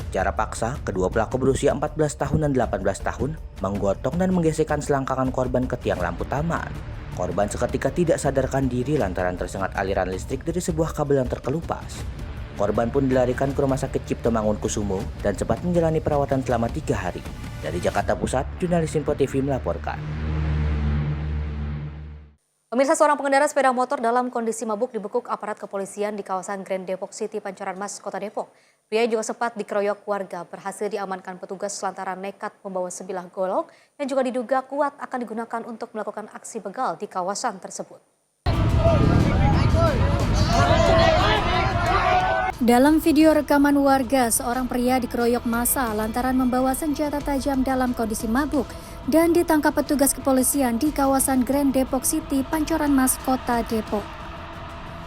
Speaker 15: Secara paksa, kedua pelaku berusia 14 tahun dan 18 tahun menggotong dan menggesekkan selangkangan korban ke tiang lampu taman. Korban seketika tidak sadarkan diri lantaran tersengat aliran listrik dari sebuah kabel yang terkelupas. Korban pun dilarikan ke Rumah Sakit Cipto Mangunkusumo dan sempat menjalani perawatan selama 3 hari. Dari Jakarta Pusat, jurnalis Info TV melaporkan.
Speaker 1: Pemirsa, seorang pengendara sepeda motor dalam kondisi mabuk dibekuk aparat kepolisian di kawasan Grand Depok City, Pancoran Mas, Kota Depok. Pria juga sempat dikeroyok warga, berhasil diamankan petugas lantaran nekat membawa sebilah golok yang juga diduga kuat akan digunakan untuk melakukan aksi begal di kawasan tersebut.
Speaker 2: Dalam video rekaman warga, seorang pria dikeroyok massa lantaran membawa senjata tajam dalam kondisi mabuk dan ditangkap petugas kepolisian di kawasan Grand Depok City, Pancoran Mas, Kota Depok.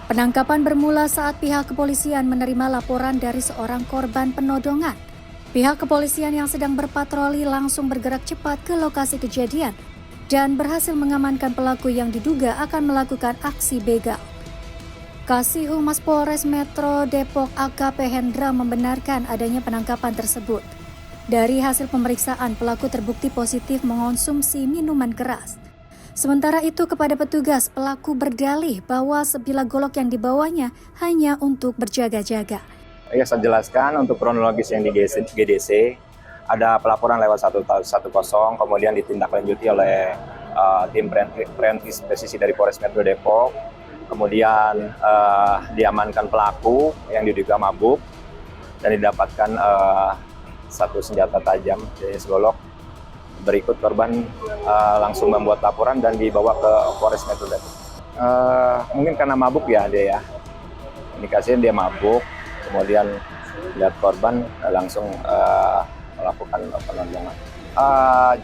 Speaker 2: Penangkapan bermula saat pihak kepolisian menerima laporan dari seorang korban penodongan. Pihak kepolisian yang sedang berpatroli langsung bergerak cepat ke lokasi kejadian dan berhasil mengamankan pelaku yang diduga akan melakukan aksi begal. Kasih Humas Polres Metro Depok AKP Hendra membenarkan adanya penangkapan tersebut. Dari hasil pemeriksaan, pelaku terbukti positif mengonsumsi minuman keras. Sementara itu kepada petugas, pelaku berdalih bahwa sebilah golok yang dibawanya hanya untuk berjaga-jaga.
Speaker 22: Ya, saya jelaskan untuk kronologis yang di GDC, ada pelaporan lewat 110, kemudian ditindaklanjuti oleh tim preventif presisi dari Polres Metro Depok. Kemudian diamankan pelaku yang diduga mabuk dan didapatkan satu senjata tajam jenis golok. Berikut korban langsung membuat laporan dan dibawa ke Polres Metro Depok. Mungkin karena mabuk ya dia ya. Indikasinya dia mabuk, kemudian lihat korban langsung melakukan penodongan.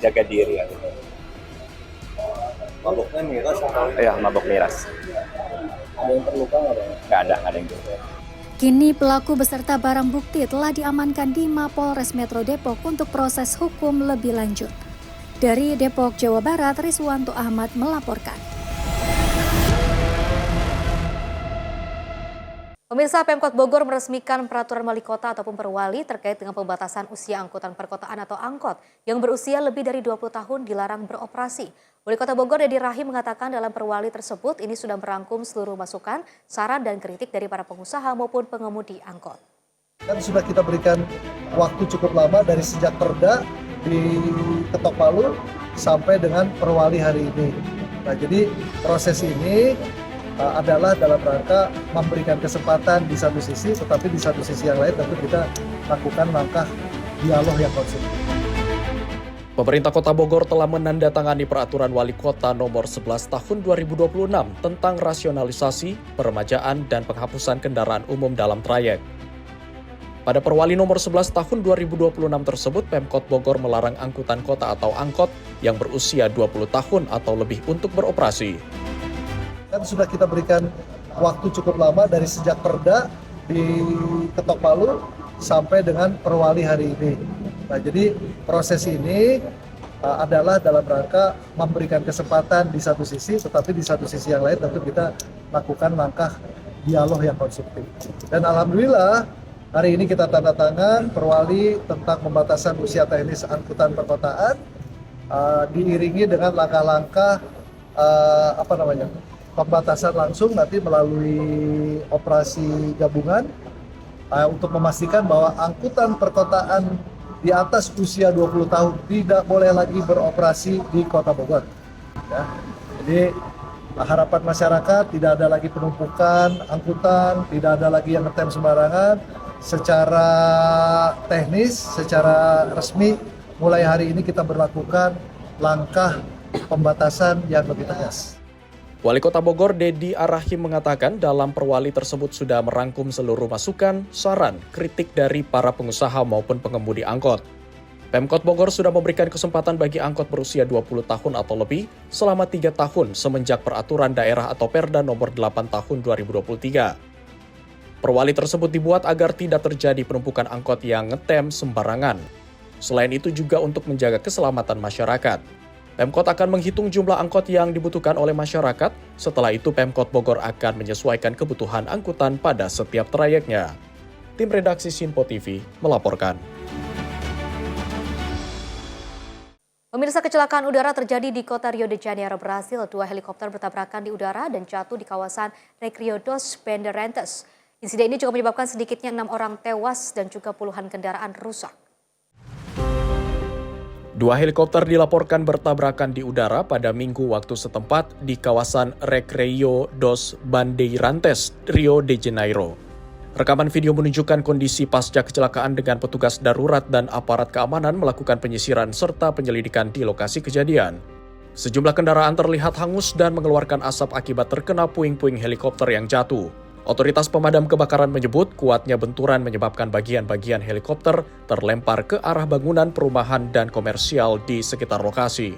Speaker 22: Jaga diri ya. Gitu.
Speaker 23: Mabuknya miras atau?
Speaker 22: Iya, mabuk miras.
Speaker 23: Ada yang terluka nggak?
Speaker 22: Nggak ada yang terluka.
Speaker 2: Kini pelaku beserta barang bukti telah diamankan di Mapolres Metro Depok untuk proses hukum lebih lanjut. Dari Depok, Jawa Barat, Rizwanto Ahmad melaporkan.
Speaker 1: Pemirsa, Pemkot Bogor meresmikan peraturan wali kota ataupun perwali terkait dengan pembatasan usia angkutan perkotaan atau angkot yang berusia lebih dari 20 tahun dilarang beroperasi. Wali Kota Bogor Dedi Rahim mengatakan dalam perwali tersebut ini sudah merangkum seluruh masukan, saran dan kritik dari para pengusaha maupun pengemudi angkot.
Speaker 9: Kan sudah kita berikan waktu cukup lama dari sejak perda diketok palu sampai dengan perwali hari ini. Nah, jadi proses ini adalah dalam rangka memberikan kesempatan di satu sisi, tetapi di satu sisi yang lain tentu kita lakukan langkah dialog yang konstruktif.
Speaker 14: Pemerintah Kota Bogor telah menandatangani Peraturan Wali Kota Nomor 11 Tahun 2026 tentang rasionalisasi, peremajaan, dan penghapusan kendaraan umum dalam trayek. Pada Perwali Nomor 11 Tahun 2026 tersebut, Pemkot Bogor melarang angkutan kota atau angkot yang berusia 20 tahun atau lebih untuk beroperasi.
Speaker 9: Kan sudah kita berikan waktu cukup lama dari sejak Perda diketok palu sampai dengan Perwali hari ini. Nah, jadi proses ini adalah dalam rangka memberikan kesempatan di satu sisi, tetapi di satu sisi yang lain tentu kita lakukan langkah dialog yang konstruktif. Dan alhamdulillah hari ini kita tanda tangan Perwali tentang pembatasan usia teknis angkutan perkotaan, diiringi dengan langkah-langkah pembatasan langsung nanti melalui operasi gabungan untuk memastikan bahwa angkutan perkotaan di atas usia 20 tahun tidak boleh lagi beroperasi di Kota Bogor. Ya. Jadi harapan masyarakat tidak ada lagi penumpukan angkutan, tidak ada lagi yang ngetem sembarangan. Secara teknis, secara resmi, mulai hari ini kita berlakukan langkah pembatasan yang lebih tegas.
Speaker 14: Wali Kota Bogor Dedi Arahim mengatakan dalam perwali tersebut sudah merangkum seluruh masukan, saran, kritik dari para pengusaha maupun pengemudi angkot. Pemkot Bogor sudah memberikan kesempatan bagi angkot berusia 20 tahun atau lebih selama 3 tahun semenjak peraturan daerah atau Perda nomor 8 tahun 2023. Perwali tersebut dibuat agar tidak terjadi penumpukan angkot yang ngetem sembarangan. Selain itu juga untuk menjaga keselamatan masyarakat. Pemkot akan menghitung jumlah angkot yang dibutuhkan oleh masyarakat. Setelah itu Pemkot Bogor akan menyesuaikan kebutuhan angkutan pada setiap trayeknya. Tim redaksi Sinpo TV melaporkan.
Speaker 1: Pemirsa, kecelakaan udara terjadi di kota Rio de Janeiro, Brasil. 2 helikopter bertabrakan di udara dan jatuh di kawasan Recreio dos Bandeirantes. Insiden ini juga menyebabkan sedikitnya 6 orang tewas dan juga puluhan kendaraan rusak.
Speaker 14: 2 helikopter dilaporkan bertabrakan di udara pada Minggu waktu setempat di kawasan Recreio dos Bandeirantes, Rio de Janeiro. Rekaman video menunjukkan kondisi pasca kecelakaan dengan petugas darurat dan aparat keamanan melakukan penyisiran serta penyelidikan di lokasi kejadian. Sejumlah kendaraan terlihat hangus dan mengeluarkan asap akibat terkena puing-puing helikopter yang jatuh. Otoritas pemadam kebakaran menyebut kuatnya benturan menyebabkan bagian-bagian helikopter terlempar ke arah bangunan perumahan dan komersial di sekitar lokasi.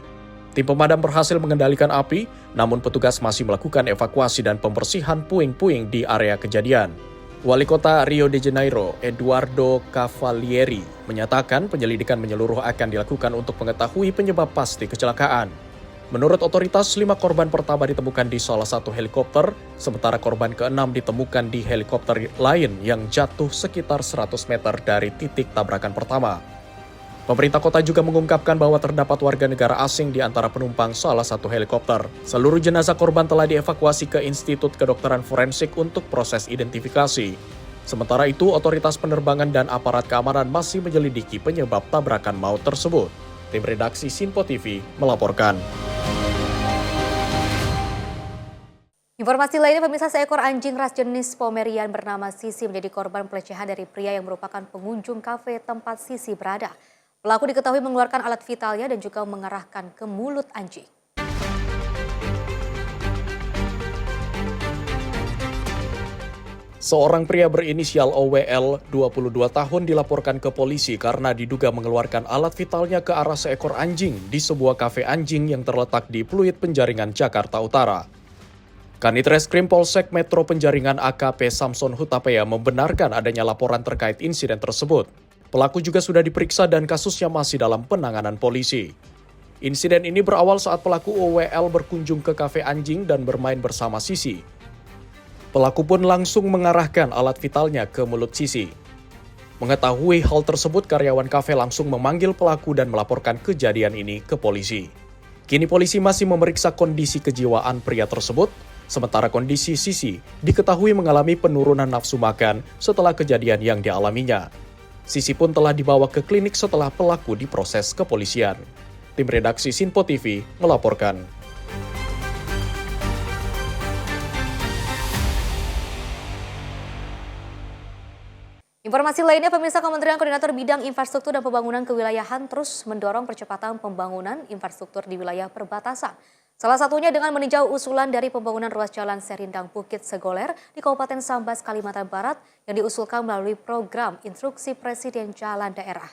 Speaker 14: Tim pemadam berhasil mengendalikan api, namun petugas masih melakukan evakuasi dan pembersihan puing-puing di area kejadian. Wali Kota Rio de Janeiro, Eduardo Cavalieri, menyatakan penyelidikan menyeluruh akan dilakukan untuk mengetahui penyebab pasti kecelakaan. Menurut otoritas, 5 korban pertama ditemukan di salah satu helikopter, sementara korban ke-6 ditemukan di helikopter lain yang jatuh sekitar 100 meter dari titik tabrakan pertama. Pemerintah kota juga mengungkapkan bahwa terdapat warga negara asing di antara penumpang salah satu helikopter. Seluruh jenazah korban telah dievakuasi ke Institut Kedokteran Forensik untuk proses identifikasi. Sementara itu, otoritas penerbangan dan aparat keamanan masih menyelidiki penyebab tabrakan maut tersebut. Tim redaksi Sinpo TV melaporkan.
Speaker 1: Informasi lainnya, pemirsa, seekor anjing ras jenis Pomerian bernama Sisi menjadi korban pelecehan dari pria yang merupakan pengunjung kafe tempat Sisi berada. Pelaku diketahui mengeluarkan alat vitalnya dan juga mengarahkan ke mulut anjing.
Speaker 14: Seorang pria berinisial OWL, 22 tahun, dilaporkan ke polisi karena diduga mengeluarkan alat vitalnya ke arah seekor anjing di sebuah kafe anjing yang terletak di Pluit Penjaringan, Jakarta Utara. Kanit Reskrim Polsek Metro Penjaringan AKP Samson Hutapea membenarkan adanya laporan terkait insiden tersebut. Pelaku juga sudah diperiksa dan kasusnya masih dalam penanganan polisi. Insiden ini berawal saat pelaku OWL berkunjung ke kafe anjing dan bermain bersama Sisi. Pelaku pun langsung mengarahkan alat vitalnya ke mulut Sisi. Mengetahui hal tersebut, karyawan kafe langsung memanggil pelaku dan melaporkan kejadian ini ke polisi. Kini polisi masih memeriksa kondisi kejiwaan pria tersebut, sementara kondisi Sisi diketahui mengalami penurunan nafsu makan setelah kejadian yang dialaminya. Sisi pun telah dibawa ke klinik setelah pelaku diproses kepolisian. Tim redaksi Sinpo TV melaporkan.
Speaker 1: Informasi lainnya, pemirsa, Kementerian Koordinator Bidang Infrastruktur dan Pembangunan Kewilayahan terus mendorong percepatan pembangunan infrastruktur di wilayah perbatasan. Salah satunya dengan meninjau usulan dari pembangunan ruas jalan Serindang Bukit Segoler di Kabupaten Sambas, Kalimantan Barat yang diusulkan melalui program Instruksi Presiden Jalan Daerah.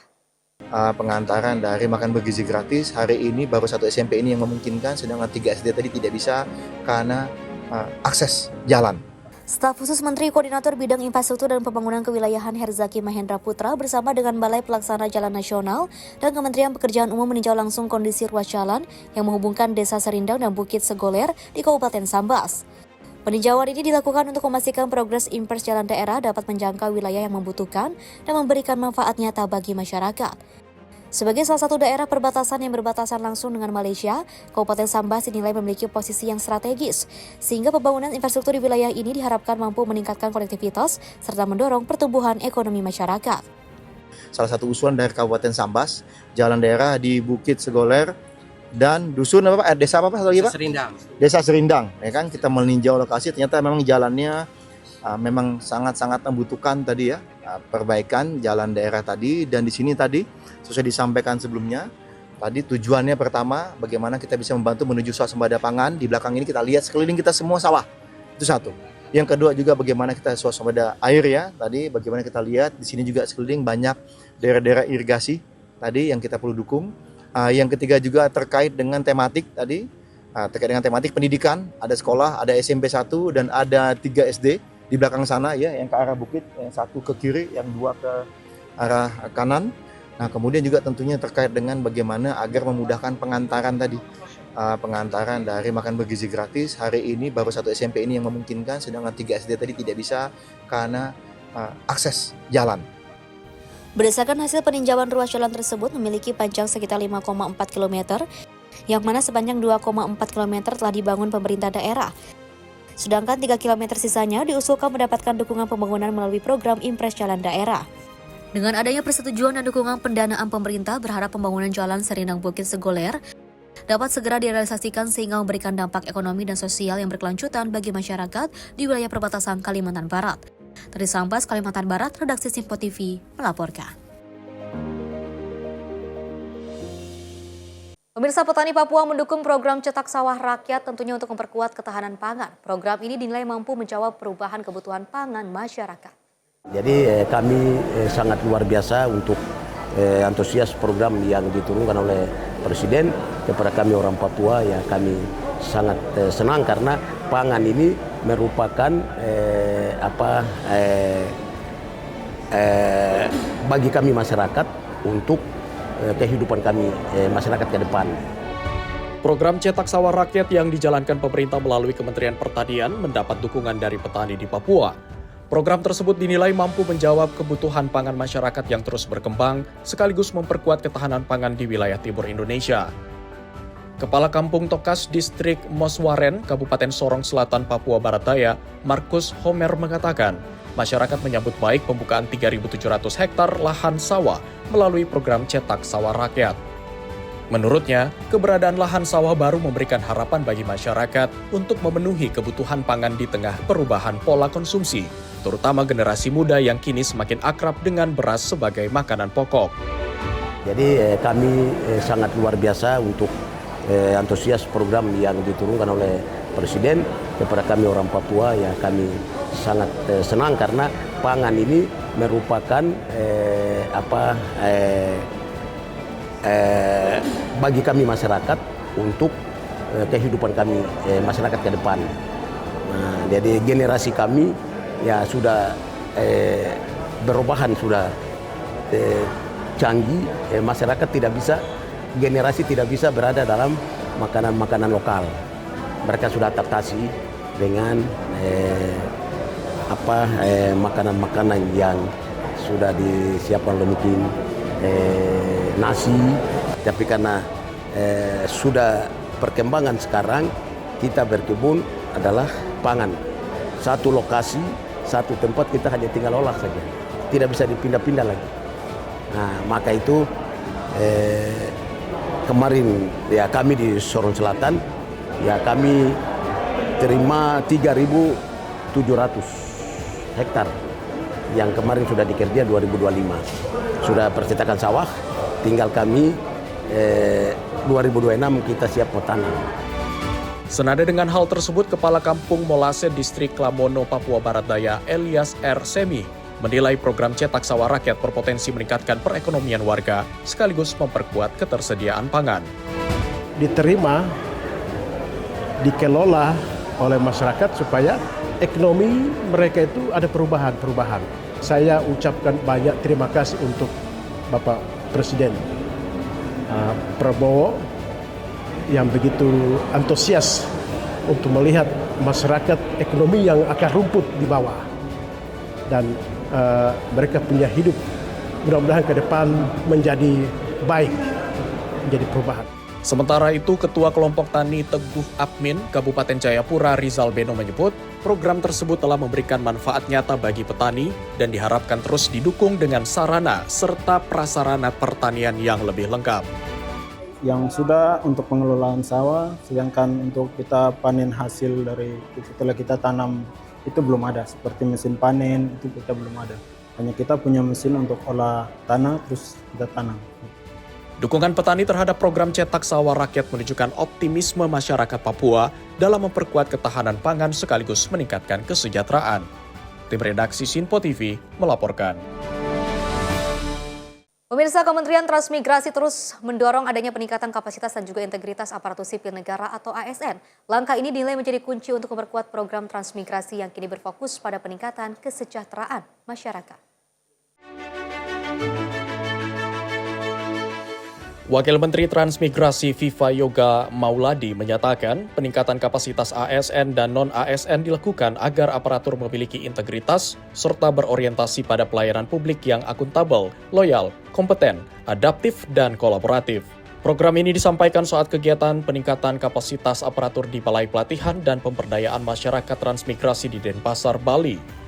Speaker 3: Pengantaran dari makan bergizi gratis hari ini baru 1 SMP ini yang memungkinkan, sedangkan 3 SD tadi tidak bisa karena akses jalan.
Speaker 1: Staf khusus Menteri Koordinator Bidang Infrastruktur dan Pembangunan Kewilayahan Herzaki Mahendra Putra bersama dengan Balai Pelaksana Jalan Nasional dan Kementerian Pekerjaan Umum meninjau langsung kondisi ruas jalan yang menghubungkan Desa Serindang dan Bukit Segoler di Kabupaten Sambas. Peninjauan ini dilakukan untuk memastikan progres impres jalan daerah dapat menjangkau wilayah yang membutuhkan dan memberikan manfaat nyata bagi masyarakat. Sebagai salah satu daerah perbatasan yang berbatasan langsung dengan Malaysia, Kabupaten Sambas dinilai memiliki posisi yang strategis, sehingga pembangunan infrastruktur di wilayah ini diharapkan mampu meningkatkan konektivitas serta mendorong pertumbuhan ekonomi masyarakat.
Speaker 3: Salah satu usulan dari Kabupaten Sambas, jalan daerah di Bukit Segoler dan dusun desa apa lagi Pak?
Speaker 4: Serindang.
Speaker 3: Desa Serindang, ya kan, kita meninjau lokasi, ternyata memang jalannya memang sangat-sangat membutuhkan tadi ya perbaikan jalan daerah tadi. Dan di sini tadi sesuai disampaikan sebelumnya, tadi tujuannya pertama bagaimana kita bisa membantu menuju swasembada pangan. Di belakang ini kita lihat sekeliling kita semua sawah, itu satu. Yang kedua juga bagaimana kita swasembada air ya, tadi bagaimana kita lihat di sini juga sekeliling banyak daerah-daerah irigasi tadi yang kita perlu dukung. Yang ketiga juga terkait dengan tematik tadi, terkait dengan tematik pendidikan, ada sekolah, ada SMP 1 dan ada 3 SD di belakang sana ya, yang ke arah bukit, yang satu ke kiri, yang dua ke arah kanan. Nah, kemudian juga tentunya terkait dengan bagaimana agar memudahkan pengantaran tadi. Pengantaran dari makan bergizi gratis hari ini baru 1 SMP ini yang memungkinkan, sedangkan 3 SD tadi tidak bisa karena akses jalan.
Speaker 1: Berdasarkan hasil peninjauan ruas jalan tersebut memiliki panjang sekitar 5,4 km, yang mana sepanjang 2,4 km telah dibangun pemerintah daerah. Sedangkan 3 km sisanya diusulkan mendapatkan dukungan pembangunan melalui program Impres Jalan Daerah. Dengan adanya persetujuan dan dukungan pendanaan pemerintah, berharap pembangunan jalan Serindang Bukit Segoler dapat segera direalisasikan sehingga memberikan dampak ekonomi dan sosial yang berkelanjutan bagi masyarakat di wilayah perbatasan Kalimantan Barat. Dari Sambas, Kalimantan Barat, redaksi Simpo TV melaporkan. Pemirsa, petani Papua mendukung program cetak sawah rakyat tentunya untuk memperkuat ketahanan pangan. Program ini dinilai mampu menjawab perubahan kebutuhan pangan masyarakat.
Speaker 4: Jadi kami sangat luar biasa untuk antusias program yang diturunkan oleh Presiden kepada kami orang Papua. Ya, kami sangat senang karena pangan ini merupakan bagi kami masyarakat untuk kehidupan kami masyarakat ke depan.
Speaker 14: Program cetak sawah rakyat yang dijalankan pemerintah melalui Kementerian Pertanian mendapat dukungan dari petani di Papua. Program tersebut dinilai mampu menjawab kebutuhan pangan masyarakat yang terus berkembang, sekaligus memperkuat ketahanan pangan di wilayah timur Indonesia. Kepala Kampung Tokas Distrik Moswaren, Kabupaten Sorong Selatan, Papua Barat Daya, Markus Homer mengatakan, masyarakat menyambut baik pembukaan 3.700 hektar lahan sawah melalui program cetak sawah rakyat. Menurutnya, keberadaan lahan sawah baru memberikan harapan bagi masyarakat untuk memenuhi kebutuhan pangan di tengah perubahan pola konsumsi, terutama generasi muda yang kini semakin akrab dengan beras sebagai makanan pokok.
Speaker 4: Jadi kami sangat luar biasa untuk antusias program yang diturunkan oleh Presiden kepada kami orang Papua. Ya, kami sangat senang karena pangan ini merupakan bagi kami masyarakat untuk kehidupan kami masyarakat ke depan. Nah, jadi generasi kami ya sudah berubahan, sudah canggih, masyarakat generasi tidak bisa berada dalam makanan-makanan lokal. Mereka sudah adaptasi dengan makanan-makanan yang sudah disiapkan oleh mungkin nasi, tapi karena sudah perkembangan sekarang kita berkebun adalah pangan. Satu lokasi, satu tempat kita hanya tinggal olah saja, tidak bisa dipindah-pindah lagi. Nah, maka itu kemarin ya kami di Sorong Selatan ya kami terima 3.700 hektar yang kemarin sudah dikerja 2025. Sudah percetakan sawah, tinggal kami 2026 kita siap mau tanam.
Speaker 14: Senada dengan hal tersebut, Kepala Kampung Molase Distrik Lamono, Papua Barat Daya, Elias R. Semi, menilai program cetak sawah rakyat berpotensi meningkatkan perekonomian warga sekaligus memperkuat ketersediaan pangan.
Speaker 5: Diterima, dikelola oleh masyarakat supaya ekonomi mereka itu ada perubahan. Saya ucapkan banyak terima kasih untuk Bapak Presiden Prabowo yang begitu antusias untuk melihat masyarakat ekonomi yang akar rumput di bawah. Dan mereka punya hidup mudah-mudahan ke depan menjadi baik, menjadi perubahan.
Speaker 14: Sementara itu, Ketua Kelompok Tani Teguh Apmin, Kabupaten Jayapura, Rizal Beno menyebut, program tersebut telah memberikan manfaat nyata bagi petani dan diharapkan terus didukung dengan sarana serta prasarana pertanian yang lebih lengkap.
Speaker 6: Yang sudah untuk pengelolaan sawah, sedangkan untuk kita panen hasil dari setelah kita tanam itu belum ada. Seperti mesin panen itu kita belum ada. Hanya kita punya mesin untuk olah tanah terus kita tanam.
Speaker 14: Dukungan petani terhadap program cetak sawah rakyat menunjukkan optimisme masyarakat Papua dalam memperkuat ketahanan pangan sekaligus meningkatkan kesejahteraan. Tim redaksi Sinpo TV melaporkan.
Speaker 1: Pemirsa, Kementerian Transmigrasi terus mendorong adanya peningkatan kapasitas dan juga integritas aparatur sipil negara atau ASN. Langkah ini dinilai menjadi kunci untuk memperkuat program transmigrasi yang kini berfokus pada peningkatan kesejahteraan masyarakat.
Speaker 14: Wakil Menteri Transmigrasi Viva Yoga Mauladi menyatakan peningkatan kapasitas ASN dan non-ASN dilakukan agar aparatur memiliki integritas serta berorientasi pada pelayanan publik yang akuntabel, loyal, kompeten, adaptif, dan kolaboratif. Program ini disampaikan saat kegiatan peningkatan kapasitas aparatur di Balai Pelatihan dan Pemberdayaan Masyarakat Transmigrasi di Denpasar, Bali.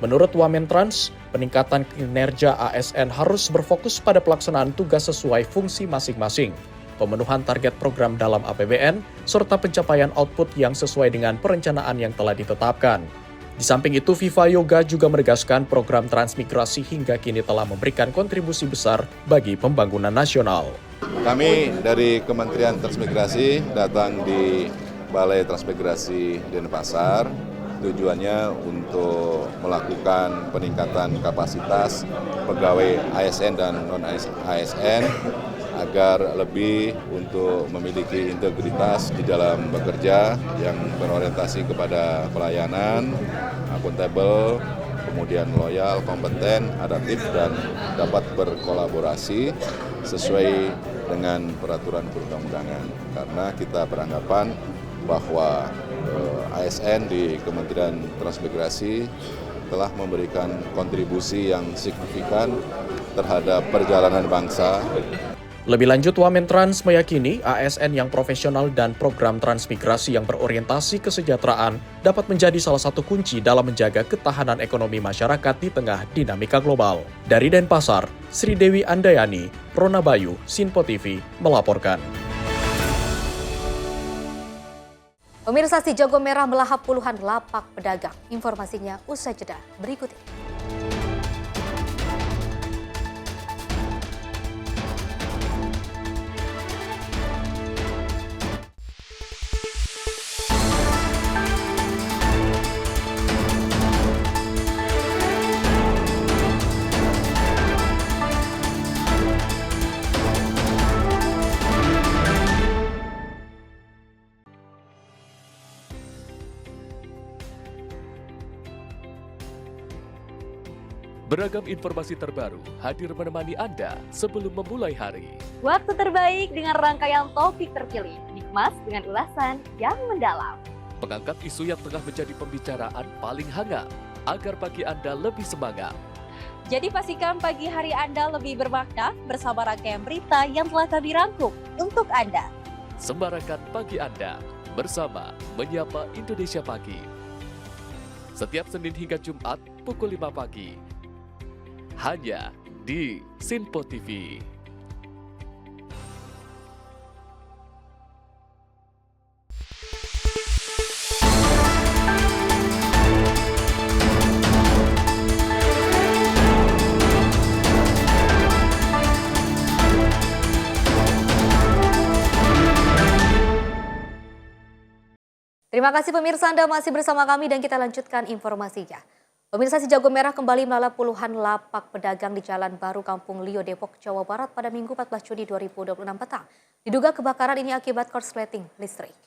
Speaker 14: Menurut Wamentrans, peningkatan kinerja ASN harus berfokus pada pelaksanaan tugas sesuai fungsi masing-masing, pemenuhan target program dalam APBN, serta pencapaian output yang sesuai dengan perencanaan yang telah ditetapkan. Di samping itu, Viva Yoga juga menegaskan program transmigrasi hingga kini telah memberikan kontribusi besar bagi pembangunan nasional.
Speaker 8: Kami dari Kementerian Transmigrasi datang di Balai Transmigrasi Denpasar. Tujuannya untuk melakukan peningkatan kapasitas pegawai ASN dan non-ASN agar lebih untuk memiliki integritas di dalam bekerja yang berorientasi kepada pelayanan, akuntabel, kemudian loyal, kompeten, adaptif, dan dapat berkolaborasi sesuai dengan peraturan perundang-undangan. Karena kita beranggapan bahwa ASN di Kementerian Transmigrasi telah memberikan kontribusi yang signifikan terhadap perjalanan bangsa.
Speaker 14: Lebih lanjut, Wamentrans meyakini ASN yang profesional dan program transmigrasi yang berorientasi kesejahteraan dapat menjadi salah satu kunci dalam menjaga ketahanan ekonomi masyarakat di tengah dinamika global. Dari Denpasar, Sri Dewi Andayani, Rona Bayu, Sinpo TV melaporkan.
Speaker 1: Pemirsa, si jago merah melahap puluhan lapak pedagang. Informasinya usai jeda berikut ini.
Speaker 12: Beragam informasi terbaru hadir menemani Anda sebelum memulai hari.
Speaker 7: Waktu terbaik dengan rangkaian topik terpilih, dikemas dengan ulasan yang mendalam.
Speaker 12: Mengangkat isu yang tengah menjadi pembicaraan paling hangat, agar pagi Anda lebih semangat.
Speaker 7: Jadi pastikan pagi hari Anda lebih bermakna bersama rangkaian berita yang telah kami rangkum untuk Anda.
Speaker 12: Sembarakan pagi Anda bersama Menyapa Indonesia Pagi. Setiap Senin hingga Jumat pukul 5 pagi. Hanya di Sinpo TV.
Speaker 1: Terima kasih pemirsa, Anda masih bersama kami dan kita lanjutkan informasinya. Pemirsa, si jago merah kembali melalap puluhan lapak pedagang di Jalan Baru Kampung Lio, Depok, Jawa Barat pada Minggu 14 Juni 2026 petang. Diduga kebakaran ini akibat korsleting listrik.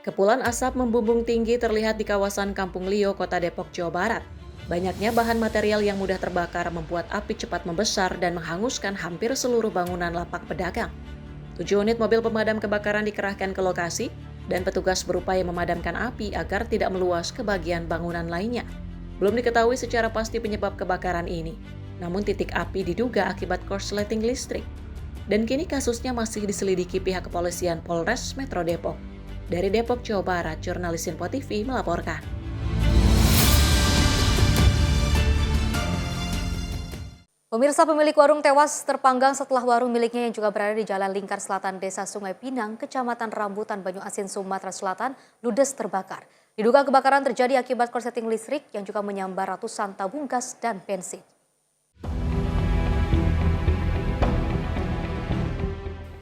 Speaker 1: Kepulan asap membumbung tinggi terlihat di kawasan Kampung Lio, Kota Depok, Jawa Barat. Banyaknya bahan material yang mudah terbakar membuat api cepat membesar dan menghanguskan hampir seluruh bangunan lapak pedagang. 7 unit mobil pemadam kebakaran dikerahkan ke lokasi dan petugas berupaya memadamkan api agar tidak meluas ke bagian bangunan lainnya. Belum diketahui secara pasti penyebab kebakaran ini, namun titik api diduga akibat korsleting listrik. Dan kini kasusnya masih diselidiki pihak kepolisian Polres Metro Depok. Dari Depok, Jawa Barat, jurnalis Info TV melaporkan. Pemirsa, pemilik warung tewas terpanggang setelah warung miliknya yang juga berada di Jalan Lingkar Selatan, Desa Sungai Pinang, Kecamatan Rambutan, Banyu Asin, Sumatera Selatan, ludes terbakar. Diduga kebakaran terjadi akibat korsleting listrik yang juga menyambar ratusan tabung gas dan bensin.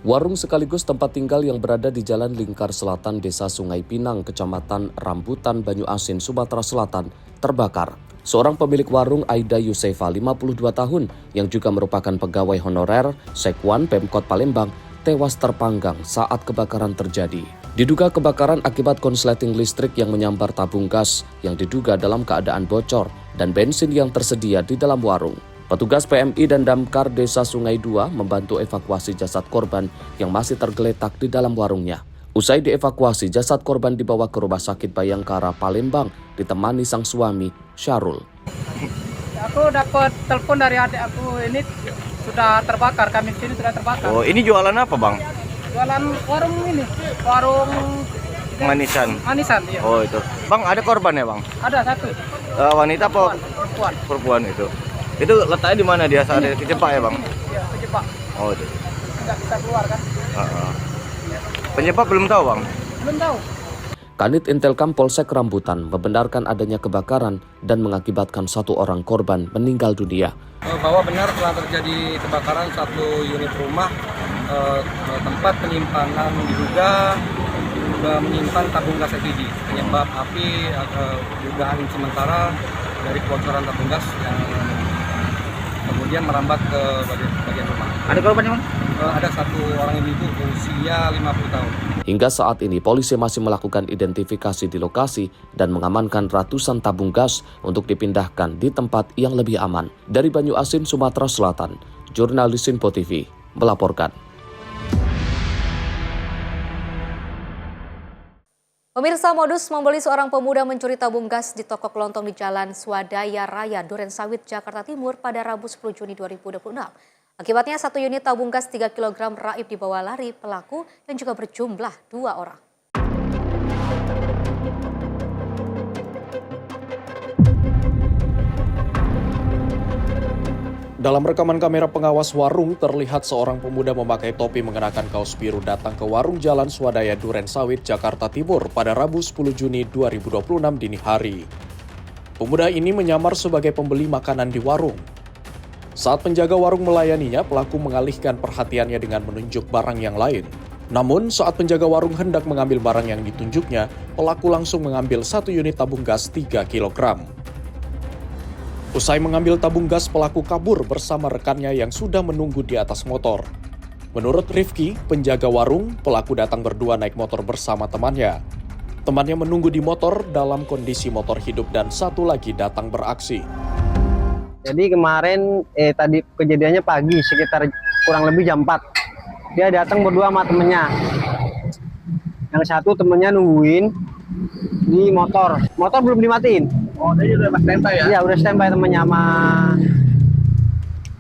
Speaker 12: Warung sekaligus tempat tinggal yang berada di Jalan Lingkar Selatan, Desa Sungai Pinang, Kecamatan Rambutan, Banyu Asin, Sumatera Selatan, terbakar. Seorang pemilik warung, Aida Yusefa, 52 tahun, yang juga merupakan pegawai honorer Sekwan Pemkot Palembang, tewas terpanggang saat kebakaran terjadi. Diduga kebakaran akibat konsleting listrik yang menyambar tabung gas yang diduga dalam keadaan bocor dan bensin yang tersedia di dalam warung. Petugas PMI dan Damkar Desa Sungai 2 membantu evakuasi jasad korban yang masih tergeletak di dalam warungnya. Usai dievakuasi, jasad korban dibawa ke Rumah Sakit Bayangkara, Palembang, ditemani sang suami, Syarul.
Speaker 10: Aku dapat telepon dari adik aku, ini sudah terbakar, kami sini sudah terbakar.
Speaker 11: Oh, ini jualan apa, Bang?
Speaker 10: Jualan warung ini, warung
Speaker 11: Manisan.
Speaker 10: Manisan, iya.
Speaker 11: Oh, itu. Bang, ada korban ya, Bang?
Speaker 10: Ada satu.
Speaker 11: Wanita apa?
Speaker 10: Perempuan.
Speaker 11: Perempuan itu. Itu letaknya di mana dia saat kejebak ya, Bang?
Speaker 10: Iya, kejebak.
Speaker 11: Oh, itu.
Speaker 10: Tidak bisa keluar kan?
Speaker 11: Penyebab belum tahu, Bang?
Speaker 10: Belum tahu.
Speaker 12: Kanit Intelkam Polsek Rambutan membenarkan adanya kebakaran dan mengakibatkan 1 orang korban meninggal dunia.
Speaker 16: Bahwa benar telah terjadi kebakaran 1 unit rumah, tempat penyimpanan diduga menyimpan tabung gas LPG. Penyebab api dugaan sementara dari kebocoran tabung gas yang kemudian merambat ke bagian rumah.
Speaker 11: Ada korban, Bang?
Speaker 16: Ada 1 orang ibu berusia 50 tahun.
Speaker 12: Hingga saat ini polisi masih melakukan identifikasi di lokasi dan mengamankan ratusan tabung gas untuk dipindahkan di tempat yang lebih aman. Dari Banyu Asin, Sumatera Selatan, jurnalis Info TV melaporkan.
Speaker 1: Pemirsa, modus membeli seorang pemuda mencuri tabung gas di toko kelontong di Jalan Swadaya Raya, Duren Sawit, Jakarta Timur pada Rabu 10 Juni 2026. Akibatnya 1 unit tabung gas 3 kg raib dibawa lari pelaku yang juga berjumlah 2 orang.
Speaker 14: Dalam rekaman kamera pengawas warung, terlihat seorang pemuda memakai topi mengenakan kaos biru datang ke warung Jalan Swadaya Duren Sawit, Jakarta Timur pada Rabu 10 Juni 2026 dini hari. Pemuda ini menyamar sebagai pembeli makanan di warung. Saat penjaga warung melayaninya, pelaku mengalihkan perhatiannya dengan menunjuk barang yang lain. Namun, saat penjaga warung hendak mengambil barang yang ditunjuknya, pelaku langsung mengambil 1 unit tabung gas 3 kg. Usai mengambil tabung gas, pelaku kabur bersama rekannya yang sudah menunggu di atas motor. Menurut Rifki, penjaga warung, pelaku datang berdua naik motor bersama temannya. Temannya menunggu di motor dalam kondisi motor hidup dan 1 lagi datang beraksi.
Speaker 24: Jadi kemarin tadi kejadiannya pagi sekitar kurang lebih jam 4. Dia datang berdua sama temennya. Yang satu temennya nungguin di motor. Motor belum dimatiin.
Speaker 11: Oh, dia udah standby ya?
Speaker 24: Iya, udah standby temennya sama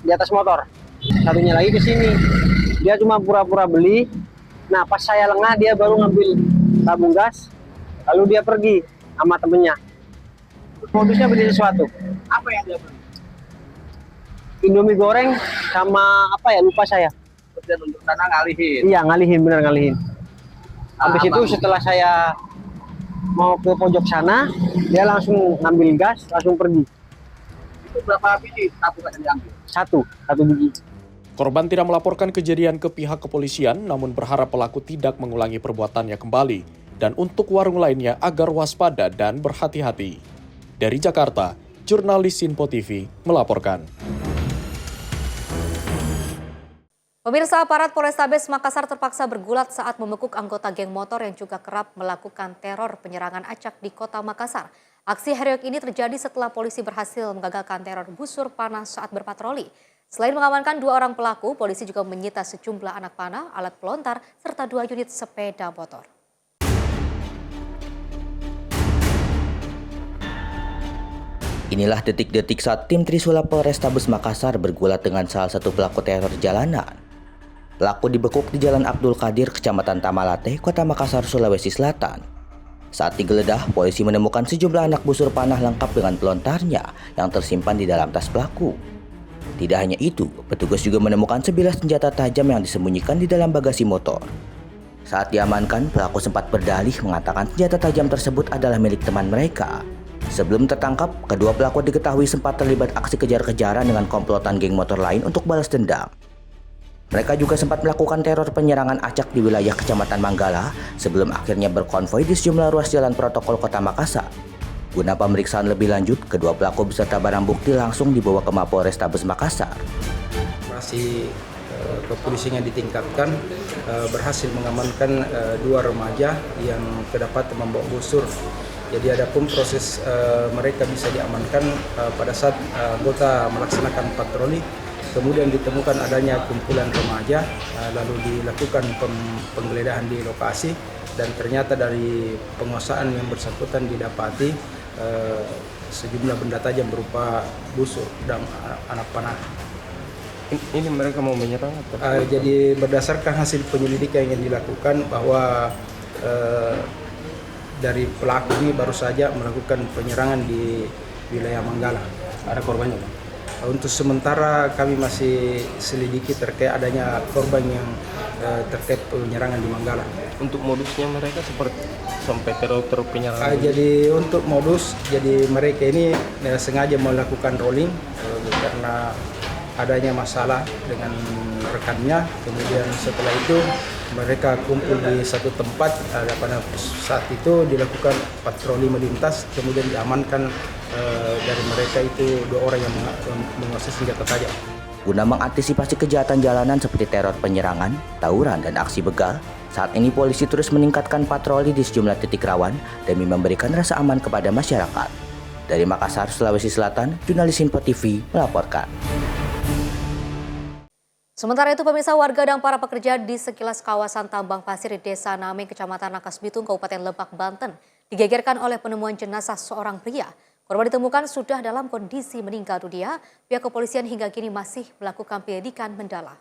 Speaker 24: di atas motor. Satunya lagi ke sini. Dia cuma pura-pura beli. Nah, pas saya lengah dia baru ngambil tabung gas. Lalu dia pergi sama temennya. Modusnya beli sesuatu.
Speaker 11: Apa yang dia beli?
Speaker 24: Indomie goreng sama apa ya, lupa saya.
Speaker 11: Dan untuk sana ngalihin?
Speaker 24: Iya, ngalihin, bener ngalihin. Habis itu setelah saya mau ke pojok sana, dia langsung ngambil gas, langsung pergi.
Speaker 11: Itu berapa biji tabung gas yang diambil?
Speaker 24: 1 biji.
Speaker 14: Korban tidak melaporkan kejadian ke pihak kepolisian, namun berharap pelaku tidak mengulangi perbuatannya kembali, dan untuk warung lainnya agar waspada dan berhati-hati. Dari Jakarta, jurnalis Sinpo TV melaporkan.
Speaker 1: Pemirsa, aparat Polrestabes Makassar terpaksa bergulat saat membekuk anggota geng motor yang juga kerap melakukan teror penyerangan acak di kota Makassar. Aksi heroik ini terjadi setelah polisi berhasil menggagalkan teror busur panah saat berpatroli. Selain mengamankan 2 orang pelaku, polisi juga menyita sejumlah anak panah, alat pelontar, serta 2 unit sepeda motor.
Speaker 15: Inilah detik-detik saat tim Trisula Polrestabes Makassar bergulat dengan salah satu pelaku teror jalanan. Pelaku dibekuk di Jalan Abdul Qadir, Kecamatan Tamalate, Kota Makassar, Sulawesi Selatan. Saat digeledah, polisi menemukan sejumlah anak busur panah lengkap dengan pelontarnya yang tersimpan di dalam tas pelaku. Tidak hanya itu, petugas juga menemukan sebilah senjata tajam yang disembunyikan di dalam bagasi motor. Saat diamankan, pelaku sempat berdalih mengatakan senjata tajam tersebut adalah milik teman mereka. Sebelum tertangkap, kedua pelaku diketahui sempat terlibat aksi kejar-kejaran dengan komplotan geng motor lain untuk balas dendam. Mereka juga sempat melakukan teror penyerangan acak di wilayah Kecamatan Manggala sebelum akhirnya berkonvoi di sejumlah ruas jalan protokol Kota Makassar. Guna pemeriksaan lebih lanjut, kedua pelaku beserta barang bukti langsung dibawa ke Mapolrestabes Makassar.
Speaker 16: Operasi kepolisian ditingkatkan, berhasil mengamankan 2 remaja yang kedapatan membawa busur. Jadi adapun proses mereka bisa diamankan pada saat anggota melaksanakan patroli, kemudian ditemukan adanya kumpulan remaja, lalu dilakukan penggeledahan di lokasi, dan ternyata dari penguasaan yang bersangkutan didapati sejumlah benda tajam berupa busur dan anak panah.
Speaker 11: Ini mereka mau menyerang atau?
Speaker 16: Jadi berdasarkan hasil penyelidikan yang dilakukan bahwa dari pelaku ini baru saja melakukan penyerangan di wilayah Manggala.
Speaker 11: Ada korbannya?
Speaker 16: Untuk sementara kami masih selidiki terkait adanya korban yang terkait penyerangan di Manggala.
Speaker 11: Untuk modusnya mereka seperti sampai teror penyerangan?
Speaker 16: Jadi untuk modus, jadi mereka ini sengaja melakukan rolling karena adanya masalah dengan rekannya. Kemudian setelah itu mereka kumpul di satu tempat. Pada saat itu dilakukan patroli melintas, kemudian diamankan dari mereka itu 2 orang yang menguasai senjata tajam.
Speaker 15: Guna mengantisipasi kejahatan jalanan seperti teror penyerangan, tawuran, dan aksi begal, saat ini polisi terus meningkatkan patroli di sejumlah titik rawan demi memberikan rasa aman kepada masyarakat. Dari Makassar, Sulawesi Selatan, jurnalis Sinpo TV melaporkan.
Speaker 1: Sementara itu, pemirsa, warga dan para pekerja di sekilas kawasan tambang pasir di Desa Nameng, Kecamatan Rangkas Bitung, Kabupaten Lebak, Banten, digegerkan oleh penemuan jenazah seorang pria. Korban ditemukan sudah dalam kondisi meninggal dunia. Pihak kepolisian hingga kini masih melakukan penyelidikan mendalam.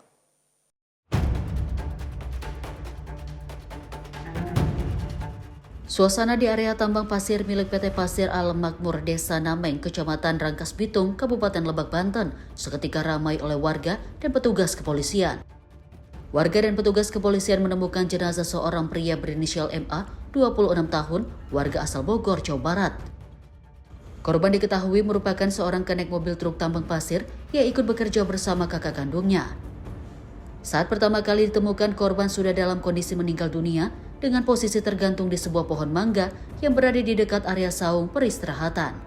Speaker 1: Suasana di area tambang pasir milik PT Pasir Al Makmur Desa Nameng, Kecamatan Rangkas Bitung, Kabupaten Lebak, Banten, seketika ramai oleh warga dan petugas kepolisian. Warga dan petugas kepolisian menemukan jenazah seorang pria berinisial MA, 26 tahun, warga asal Bogor, Jawa Barat. Korban diketahui merupakan seorang kenek mobil truk tambang pasir yang ikut bekerja bersama kakak kandungnya. Saat pertama kali ditemukan, korban sudah dalam kondisi meninggal dunia dengan posisi tergantung di sebuah pohon mangga yang berada di dekat area saung peristirahatan.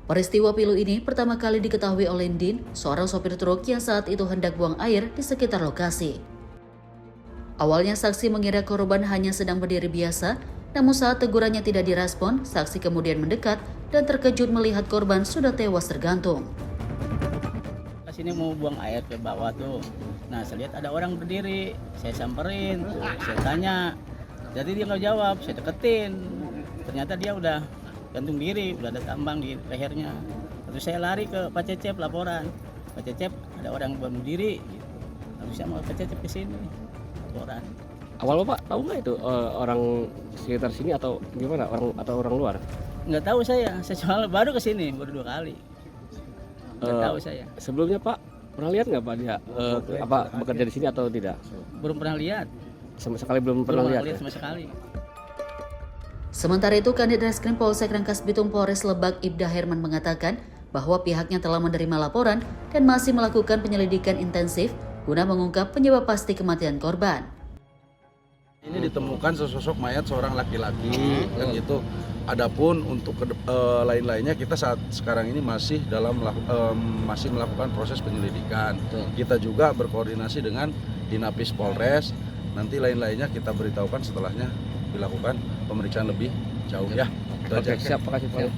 Speaker 1: Peristiwa pilu ini pertama kali diketahui oleh Din, seorang sopir truk yang saat itu hendak buang air di sekitar lokasi. Awalnya saksi mengira korban hanya sedang berdiri biasa, namun saat tegurannya tidak direspon, saksi kemudian mendekat dan terkejut melihat korban sudah tewas tergantung.
Speaker 13: Sini mau buang air ke bawah tuh. Nah, saya lihat ada orang berdiri, saya samperin, saya tanya. Jadi dia nggak jawab, saya deketin. Ternyata dia udah gantung diri, udah ada tambang di lehernya. Lalu saya lari ke Pak Cecep laporan. Pak Cecep ada orang bunuh diri. Gitu. Lalu saya mau Pak Cecep ke sini laporan.
Speaker 11: Awal Bapak tahu nggak itu orang sekitar sini atau gimana, orang luar?
Speaker 13: Nggak tahu saya cuma baru ke sini, baru 2 kali. Nggak tahu saya.
Speaker 11: Sebelumnya Pak pernah lihat nggak Pak dia bekerja di sini atau tidak?
Speaker 13: Belum pernah lihat.
Speaker 11: Sama sekali belum pernah lihat.
Speaker 13: Sama sekali.
Speaker 1: Sementara itu, Kanit Reskrim Polsek Rangkas Bitung Polres Lebak Ibda Herman mengatakan bahwa pihaknya telah menerima laporan dan masih melakukan penyelidikan intensif guna mengungkap penyebab pasti kematian korban.
Speaker 17: Ini ditemukan sesosok mayat seorang laki-laki kan gitu. Adapun untuk lain-lainnya kita saat sekarang ini masih masih melakukan proses penyelidikan. Kita juga berkoordinasi dengan Dinapis Polres. Nanti lain-lainnya kita beritahukan setelahnya dilakukan pemeriksaan lebih jauh ya.
Speaker 11: Oke, siap, makasih Pak.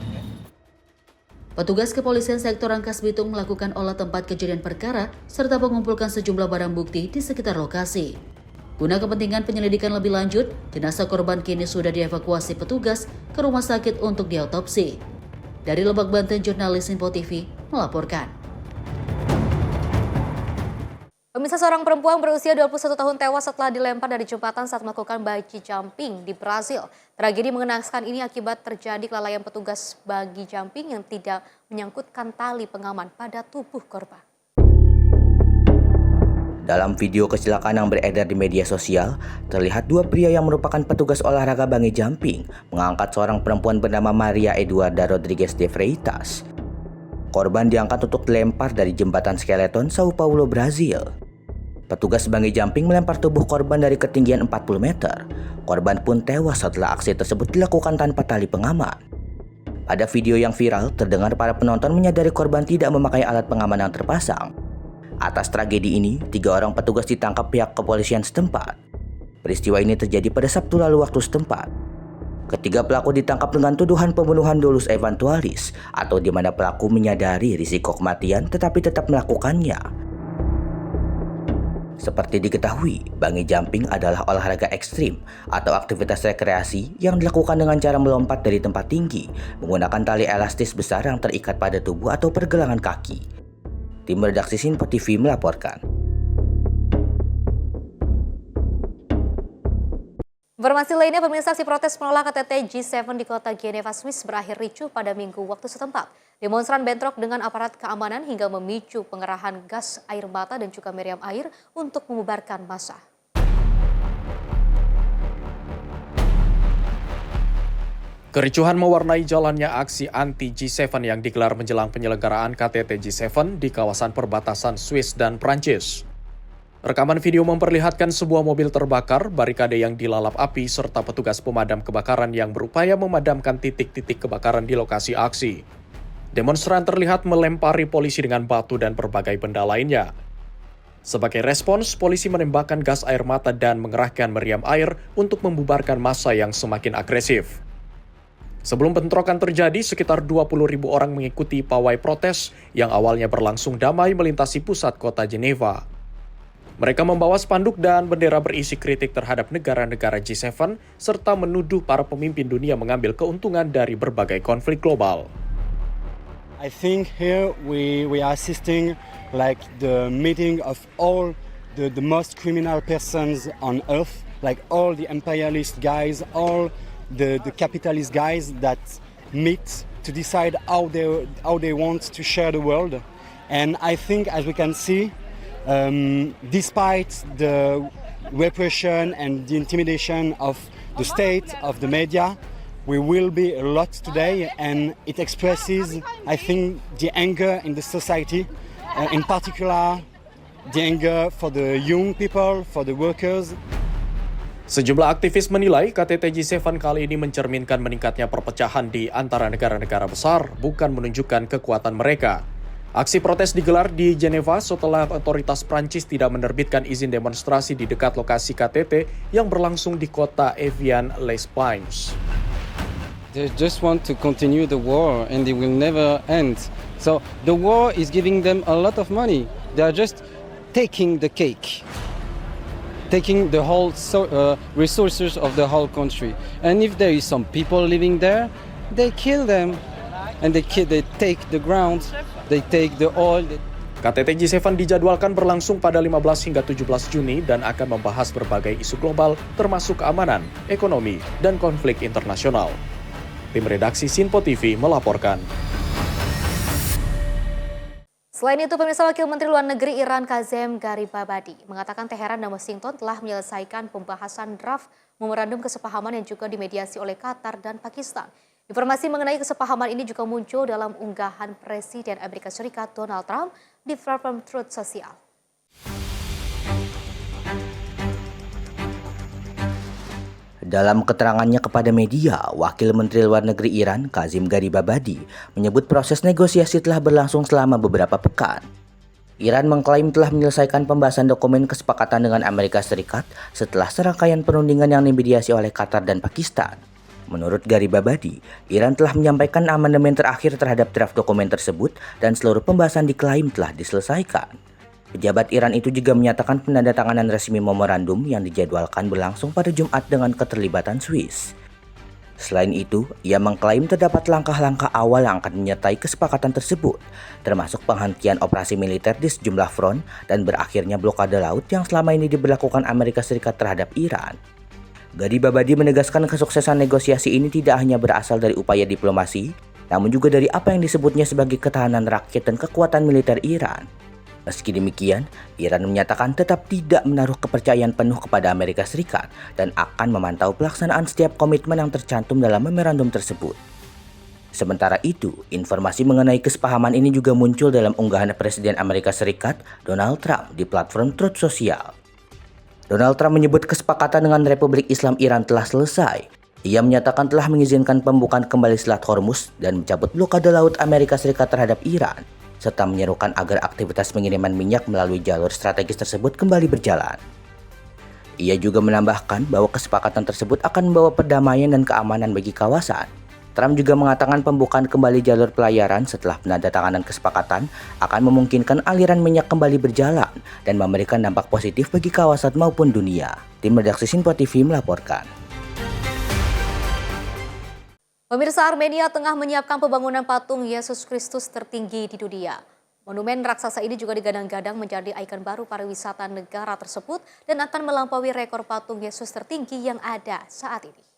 Speaker 1: Petugas kepolisian sektor Rangkas Bitung melakukan olah tempat kejadian perkara serta mengumpulkan sejumlah barang bukti di sekitar lokasi. Guna kepentingan penyelidikan lebih lanjut, jenazah korban kini sudah dievakuasi petugas ke rumah sakit untuk diautopsi. Dari Lebak, Banten, jurnalis Info TV melaporkan. Pemirsa, seorang perempuan berusia 21 tahun tewas setelah dilempar dari jembatan saat melakukan bungee jumping di Brazil. Tragedi mengenaskan ini akibat terjadi kelalaian petugas bungee jumping yang tidak menyangkutkan tali pengaman pada tubuh korban.
Speaker 15: Dalam video kecelakaan yang beredar di media sosial, terlihat dua pria yang merupakan petugas olahraga bungee jumping mengangkat seorang perempuan bernama Maria Eduarda Rodrigues de Freitas. Korban diangkat untuk dilempar dari jembatan skeleton Sao Paulo, Brazil. Petugas bungee jumping melempar tubuh korban dari ketinggian 40 meter. Korban pun tewas setelah aksi tersebut dilakukan tanpa tali pengaman. Pada video yang viral, terdengar para penonton menyadari korban tidak memakai alat pengaman yang terpasang. Atas tragedi ini, 3 orang petugas ditangkap pihak kepolisian setempat. Peristiwa ini terjadi pada Sabtu lalu waktu setempat. Ketiga pelaku ditangkap dengan tuduhan pembunuhan dolus eventualis, atau di mana pelaku menyadari risiko kematian tetapi tetap melakukannya. Seperti diketahui, bungee jumping adalah olahraga ekstrim atau aktivitas rekreasi yang dilakukan dengan cara melompat dari tempat tinggi menggunakan tali elastis besar yang terikat pada tubuh atau pergelangan kaki. Tim redaksi Sinpo TV melaporkan.
Speaker 1: Informasi lainnya, pemirsa, aksi protes menolak KTT G7 di kota Geneva, Swiss berakhir ricuh pada Minggu waktu setempat. Demonstran bentrok dengan aparat keamanan hingga memicu pengerahan gas air mata dan juga meriam air untuk membubarkan massa.
Speaker 14: Kericuhan mewarnai jalannya aksi anti G7 yang digelar menjelang penyelenggaraan KTT G7 di kawasan perbatasan Swiss dan Prancis. Rekaman video memperlihatkan sebuah mobil terbakar, barikade yang dilalap api, serta petugas pemadam kebakaran yang berupaya memadamkan titik-titik kebakaran di lokasi aksi. Demonstran terlihat melempari polisi dengan batu dan berbagai benda lainnya. Sebagai respons, polisi menembakkan gas air mata dan mengerahkan meriam air untuk membubarkan massa yang semakin agresif. Sebelum bentrokan terjadi, sekitar 20.000 orang mengikuti pawai protes yang awalnya berlangsung damai melintasi pusat kota Geneva. Mereka membawa spanduk dan bendera berisi kritik terhadap negara-negara G7 serta menuduh para pemimpin dunia mengambil keuntungan dari berbagai konflik global.
Speaker 18: I think here we are assisting like the meeting of all the most criminal persons on earth, like all the imperialist guys, all the capitalist guys that meet to decide how they want to share the world. And I think, as we can see, despite the repression and the intimidation of the state, of the media, we will be a lot today, and it expresses, I think, the anger in the society, in particular the anger for the young people, for the workers.
Speaker 14: Sejumlah aktivis menilai KTT G7 kali ini mencerminkan meningkatnya perpecahan di antara negara-negara besar, bukan menunjukkan kekuatan mereka. Aksi protes digelar di Geneva setelah otoritas Prancis tidak menerbitkan izin demonstrasi di dekat lokasi KTT yang berlangsung di kota Evian-les-Bains.
Speaker 19: They just want to continue the war and it will never end. So the war is giving them a lot of money. They are just taking the cake, taking the whole resources of the whole country. And if there is some people living there, they kill them, and they take the ground, they take the oil.
Speaker 14: KTT G7 dijadwalkan berlangsung pada 15 hingga 17 Juni dan akan membahas berbagai isu global termasuk keamanan, ekonomi, dan konflik internasional. Tim redaksi Sinpo TV melaporkan.
Speaker 1: Selain itu, pemirsa, Wakil Menteri Luar Negeri Iran Kazem Garibabadi mengatakan Teheran dan Washington telah menyelesaikan pembahasan draft memorandum kesepahaman yang juga dimediasi oleh Qatar dan Pakistan. Informasi mengenai kesepahaman ini juga muncul dalam unggahan Presiden Amerika Serikat Donald Trump di platform Truth Social.
Speaker 15: Dalam keterangannya kepada media, Wakil Menteri Luar Negeri Iran, Kazim Garibabadi, menyebut proses negosiasi telah berlangsung selama beberapa pekan. Iran mengklaim telah menyelesaikan pembahasan dokumen kesepakatan dengan Amerika Serikat setelah serangkaian perundingan yang dimediasi oleh Qatar dan Pakistan. Menurut Garibabadi, Iran telah menyampaikan amandemen terakhir terhadap draft dokumen tersebut dan seluruh pembahasan diklaim telah diselesaikan. Pejabat Iran itu juga menyatakan penandatanganan resmi memorandum yang dijadwalkan berlangsung pada Jumat dengan keterlibatan Swiss. Selain itu, ia mengklaim terdapat langkah-langkah awal yang akan menyertai kesepakatan tersebut, termasuk penghentian operasi militer di sejumlah front dan berakhirnya blokade laut yang selama ini diberlakukan Amerika Serikat terhadap Iran. Garibabadi menegaskan kesuksesan negosiasi ini tidak hanya berasal dari upaya diplomasi, namun juga dari apa yang disebutnya sebagai ketahanan rakyat dan kekuatan militer Iran. Meski demikian, Iran menyatakan tetap tidak menaruh kepercayaan penuh kepada Amerika Serikat dan akan memantau pelaksanaan setiap komitmen yang tercantum dalam memorandum tersebut. Sementara itu, informasi mengenai kesepahaman ini juga muncul dalam unggahan Presiden Amerika Serikat Donald Trump di platform Truth Social. Donald Trump menyebut kesepakatan dengan Republik Islam Iran telah selesai. Ia menyatakan telah mengizinkan pembukaan kembali Selat Hormuz dan mencabut blokade laut Amerika Serikat terhadap Iran, serta menyerukan agar aktivitas pengiriman minyak melalui jalur strategis tersebut kembali berjalan. Ia juga menambahkan bahwa kesepakatan tersebut akan membawa perdamaian dan keamanan bagi kawasan. Trump juga mengatakan pembukaan kembali jalur pelayaran setelah penandatanganan kesepakatan akan memungkinkan aliran minyak kembali berjalan dan memberikan dampak positif bagi kawasan maupun dunia. Tim redaksi Sinpo TV melaporkan.
Speaker 1: Pemirsa, Armenia tengah menyiapkan pembangunan patung Yesus Kristus tertinggi di dunia. Monumen raksasa ini juga digadang-gadang menjadi ikon baru pariwisata negara tersebut dan akan melampaui rekor patung Yesus tertinggi yang ada saat ini.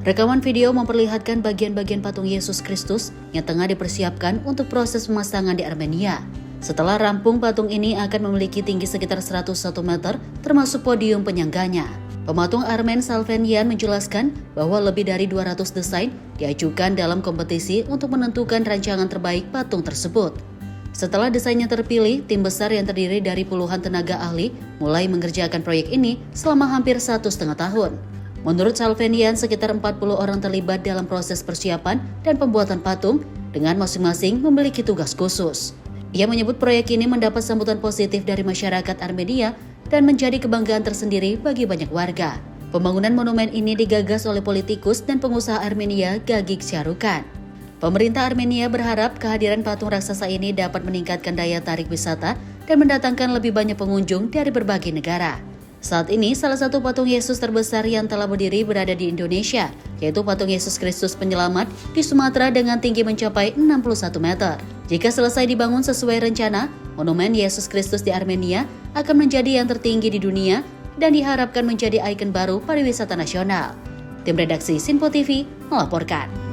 Speaker 20: Rekaman video memperlihatkan bagian-bagian patung Yesus Kristus yang tengah dipersiapkan untuk proses pemasangan di Armenia. Setelah rampung, patung ini akan memiliki tinggi sekitar 101 meter, termasuk podium penyangganya. Pematung Armen Salvenian menjelaskan bahwa lebih dari 200 desain diajukan dalam kompetisi untuk menentukan rancangan terbaik patung tersebut. Setelah desainnya terpilih, tim besar yang terdiri dari puluhan tenaga ahli mulai mengerjakan proyek ini selama hampir 1,5 tahun. Menurut Salvenian, sekitar 40 orang terlibat dalam proses persiapan dan pembuatan patung dengan masing-masing memiliki tugas khusus. Ia menyebut proyek ini mendapat sambutan positif dari masyarakat Armenia dan menjadi kebanggaan tersendiri bagi banyak warga. Pembangunan monumen ini digagas oleh politikus dan pengusaha Armenia Gagik Syarukan. Pemerintah Armenia berharap kehadiran patung raksasa ini dapat meningkatkan daya tarik wisata dan mendatangkan lebih banyak pengunjung dari berbagai negara. Saat ini, salah satu patung Yesus terbesar yang telah berdiri berada di Indonesia, yaitu patung Yesus Kristus Penyelamat di Sumatera dengan tinggi mencapai 61 meter. Jika selesai dibangun sesuai rencana, monumen Yesus Kristus di Armenia akan menjadi yang tertinggi di dunia dan diharapkan menjadi ikon baru pariwisata nasional. Tim redaksi Sinpo TV melaporkan.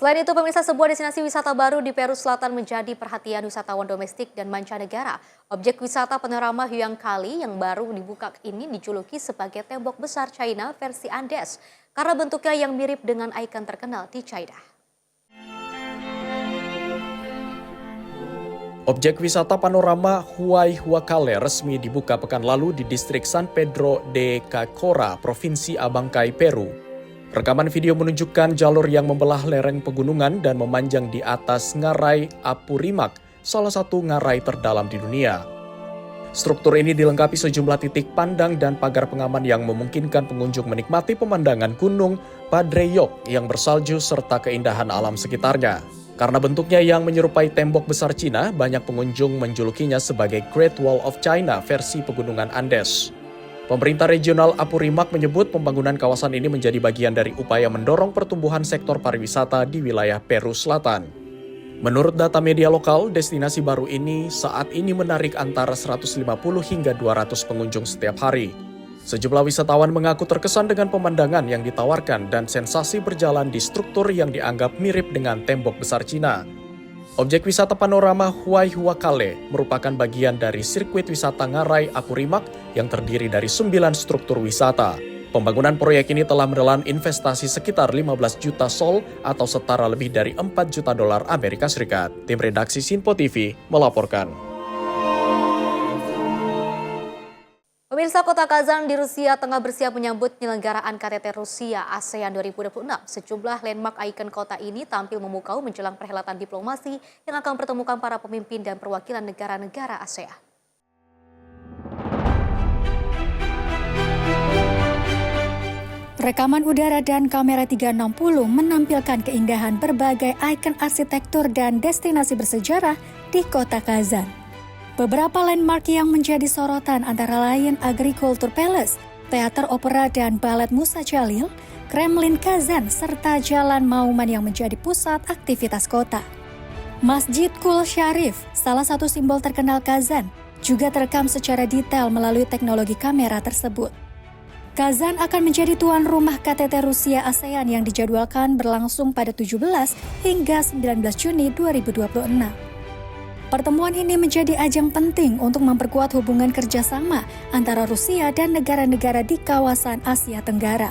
Speaker 1: Selain itu, pemirsa, sebuah destinasi wisata baru di Peru Selatan menjadi perhatian wisatawan domestik dan mancanegara. Objek wisata panorama Huyang Kali yang baru dibuka ini dijuluki sebagai tembok besar China versi Andes karena bentuknya yang mirip dengan ikon terkenal di China.
Speaker 14: Objek wisata panorama Huayhuacale resmi dibuka pekan lalu di distrik San Pedro de Cacora, Provinsi Abancay, Peru. Rekaman video menunjukkan jalur yang membelah lereng pegunungan dan memanjang di atas ngarai Apurimac, salah satu ngarai terdalam di dunia. Struktur ini dilengkapi sejumlah titik pandang dan pagar pengaman yang memungkinkan pengunjung menikmati pemandangan gunung Padreyok yang bersalju serta keindahan alam sekitarnya. Karena bentuknya yang menyerupai tembok besar Cina, banyak pengunjung menjulukinya sebagai Great Wall of China versi pegunungan Andes. Pemerintah regional Apurimac menyebut pembangunan kawasan ini menjadi bagian dari upaya mendorong pertumbuhan sektor pariwisata di wilayah Peru Selatan. Menurut data media lokal, destinasi baru ini saat ini menarik antara 150 hingga 200 pengunjung setiap hari. Sejumlah wisatawan mengaku terkesan dengan pemandangan yang ditawarkan dan sensasi berjalan di struktur yang dianggap mirip dengan tembok besar Cina. Objek wisata panorama Huay Huakale merupakan bagian dari sirkuit wisata Ngarai Apurimak yang terdiri dari 9 struktur wisata. Pembangunan proyek ini telah menelan investasi sekitar 15 juta sol atau setara lebih dari 4 juta dolar Amerika Serikat. Tim redaksi Sinpo TV melaporkan.
Speaker 1: Pemirsa, kota Kazan di Rusia tengah bersiap menyambut penyelenggaraan KTT Rusia ASEAN 2026. Sejumlah landmark ikon kota ini tampil memukau menjelang perhelatan diplomasi yang akan mempertemukan para pemimpin dan perwakilan negara-negara ASEAN.
Speaker 2: Rekaman udara dan kamera 360 menampilkan keindahan berbagai ikon arsitektur dan destinasi bersejarah di kota Kazan. Beberapa landmark yang menjadi sorotan antara lain Agriculture Palace, Teater Opera dan Balet Musa Jalil, Kremlin Kazan, serta Jalan Mauman yang menjadi pusat aktivitas kota. Masjid Kul Sharif, salah satu simbol terkenal Kazan, juga terekam secara detail melalui teknologi kamera tersebut. Kazan akan menjadi tuan rumah KTT Rusia ASEAN yang dijadwalkan berlangsung pada 17 hingga 19 Juni 2026. Pertemuan ini menjadi ajang penting untuk memperkuat hubungan kerjasama antara Rusia dan negara-negara di kawasan Asia Tenggara.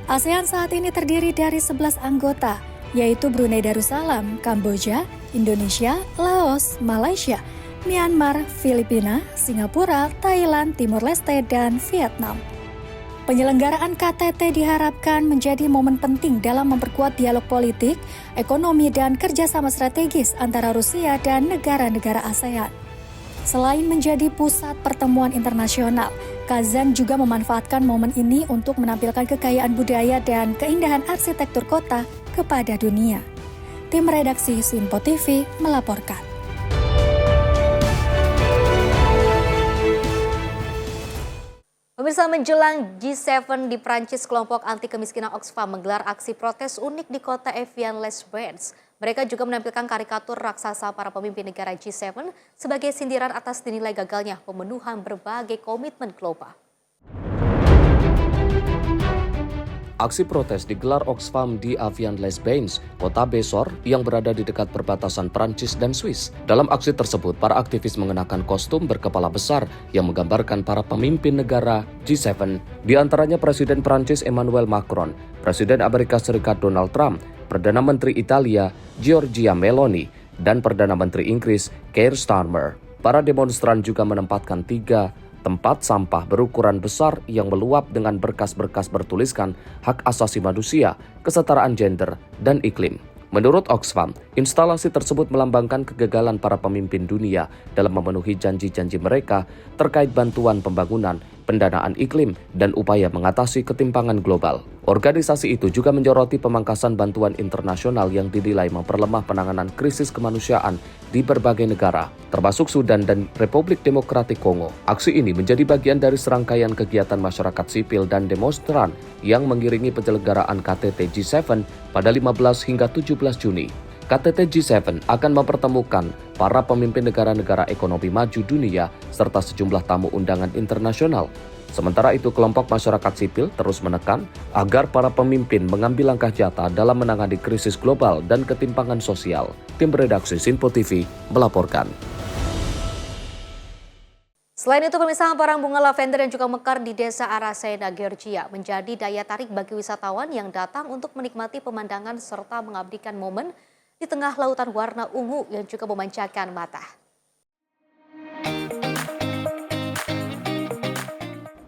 Speaker 2: ASEAN saat ini terdiri dari 11 anggota, yaitu Brunei Darussalam, Kamboja, Indonesia, Laos, Malaysia, Myanmar, Filipina, Singapura, Thailand, Timor Leste, dan Vietnam. Penyelenggaraan KTT diharapkan menjadi momen penting dalam memperkuat dialog politik, ekonomi, dan kerjasama strategis antara Rusia dan negara-negara ASEAN. Selain menjadi pusat pertemuan internasional, Kazan juga memanfaatkan momen ini untuk menampilkan kekayaan budaya dan keindahan arsitektur kota kepada dunia. Tim redaksi Sinpo TV melaporkan.
Speaker 1: Pemirsa, menjelang G7 di Prancis, kelompok anti kemiskinan Oxfam menggelar aksi protes unik di kota Evian-les-Bains. Mereka juga menampilkan karikatur raksasa para pemimpin negara G7 sebagai sindiran atas dinilai gagalnya pemenuhan berbagai komitmen global.
Speaker 12: Aksi protes digelar Oxfam di Evian-les-Bains, kota Besor yang berada di dekat perbatasan Prancis dan Swiss. Dalam aksi tersebut, para aktivis mengenakan kostum berkepala besar yang menggambarkan para pemimpin negara G7. Di antaranya Presiden Prancis Emmanuel Macron, Presiden Amerika Serikat Donald Trump, Perdana Menteri Italia Giorgia Meloni, dan Perdana Menteri Inggris Keir Starmer. Para demonstran juga menempatkan 3 tempat sampah berukuran besar yang meluap dengan berkas-berkas bertuliskan hak asasi manusia, kesetaraan gender, dan iklim. Menurut Oxfam, instalasi tersebut melambangkan kegagalan para pemimpin dunia dalam memenuhi janji-janji mereka terkait bantuan pembangunan, pendanaan iklim, dan upaya mengatasi ketimpangan global. Organisasi itu juga menyoroti pemangkasan bantuan internasional yang dinilai memperlemah penanganan krisis kemanusiaan di berbagai negara, termasuk Sudan dan Republik Demokratik Kongo. Aksi ini menjadi bagian dari serangkaian kegiatan masyarakat sipil dan demonstran yang mengiringi penyelenggaraan KTT G7 pada 15 hingga 17 Juni. KTT G7 akan mempertemukan para pemimpin negara-negara ekonomi maju dunia serta sejumlah tamu undangan internasional. Sementara itu, kelompok masyarakat sipil terus menekan agar para pemimpin mengambil langkah nyata dalam menangani krisis global dan ketimpangan sosial. Tim redaksi Sinpo TV melaporkan.
Speaker 1: Selain itu, pemirsa, hamparan bunga lavender yang juga mekar di desa Arasena, Georgia menjadi daya tarik bagi wisatawan yang datang untuk menikmati pemandangan serta mengabadikan momen di tengah lautan warna ungu yang juga memanjakan mata.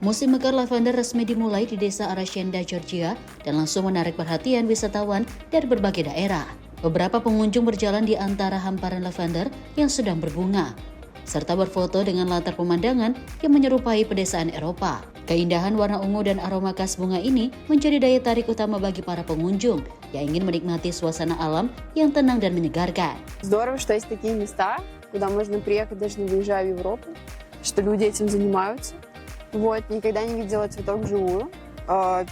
Speaker 20: Musim mekar lavender resmi dimulai di desa Arasena, Georgia dan langsung menarik perhatian wisatawan dari berbagai daerah. Beberapa pengunjung berjalan di antara hamparan lavender yang sedang berbunga, serta berfoto dengan latar pemandangan yang menyerupai pedesaan Eropa. Keindahan warna ungu dan aroma khas bunga ini menjadi daya tarik utama bagi para pengunjung yang ingin menikmati suasana alam yang tenang dan menyegarkan.
Speaker 21: Здорово, что есть такие места, куда можно приехать, даже не выезжая в Европу, что люди этим занимаются. Вот, никогда не видела цветок вживую.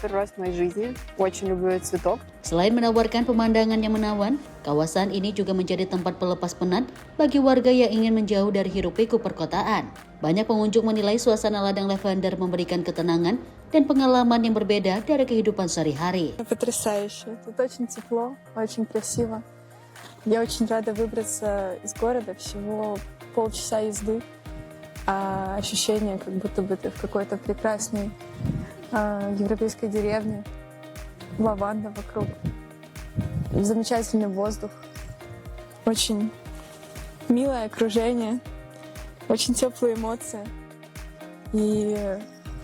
Speaker 21: Первый раз в моей жизни. Очень люблю этот цветок.
Speaker 20: Selain menawarkan pemandangan yang menawan, kawasan ini juga menjadi tempat pelepas penat bagi warga yang ingin menjauh dari hiruk-pikuk perkotaan. Banyak pengunjung menilai suasana ladang lavender memberikan ketenangan dan pengalaman yang berbeda dari kehidupan sehari-hari.
Speaker 21: Потрясающе. Тут очень тепло, очень красиво. Я очень рада выбраться из города, всего полчаса езды, а ощущение, как будто бы ты в какой-то прекрасной европейской деревне, лаванда вокруг, замечательный воздух, очень милое окружение, очень теплые эмоции и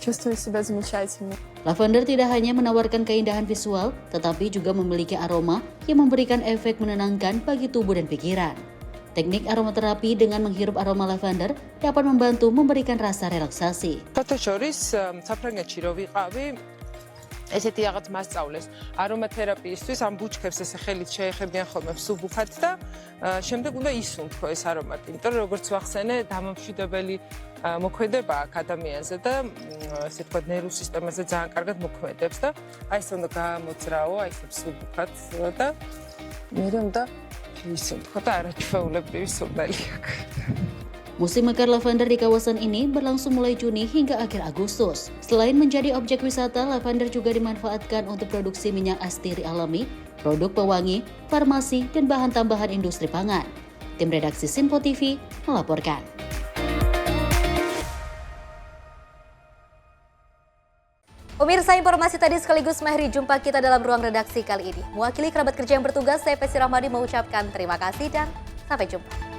Speaker 21: чувствую себя замечательно.
Speaker 20: Lavender tidak hanya menawarkan keindahan visual, tetapi juga memiliki aroma yang memberikan efek menenangkan bagi tubuh dan pikiran. Teknik aromaterapi dengan menghirup aroma lavender dapat membantu memberikan rasa relaksasi.
Speaker 3: ესეთი რაღაც მასწავლეს არომათერაპიისთვის ამ ბუჩქებს ესე ხელით შეეხებიან ხოლმე მსუბუქად და შემდეგ უნდა ისუნთქო ეს არომატი. იმიტომ რომ როგორც ვახსენე, დამამშვიდებელი მოქმედება აქ ადამიანზე და ესე თქვა ნერვულ სისტემაზე ძალიან კარგად მოქმედებს და აი ეს უნდა გამოძრაო, აი ეს მსუბუქად და მე უნდა ისუნთქო და არაჩვეულებრივი სურნელი აქვს.
Speaker 20: Musim mekar lavender di kawasan ini berlangsung mulai Juni hingga akhir Agustus. Selain menjadi objek wisata, lavender juga dimanfaatkan untuk produksi minyak astiri alami, produk pewangi, farmasi, dan bahan tambahan industri pangan. Tim redaksi Sinpo TV melaporkan.
Speaker 1: Pemirsa, informasi tadi sekaligus mengakhiri jumpa kita dalam ruang redaksi kali ini. Mewakili kerabat kerja yang bertugas, saya Pesi Rahmadi mengucapkan terima kasih dan sampai jumpa.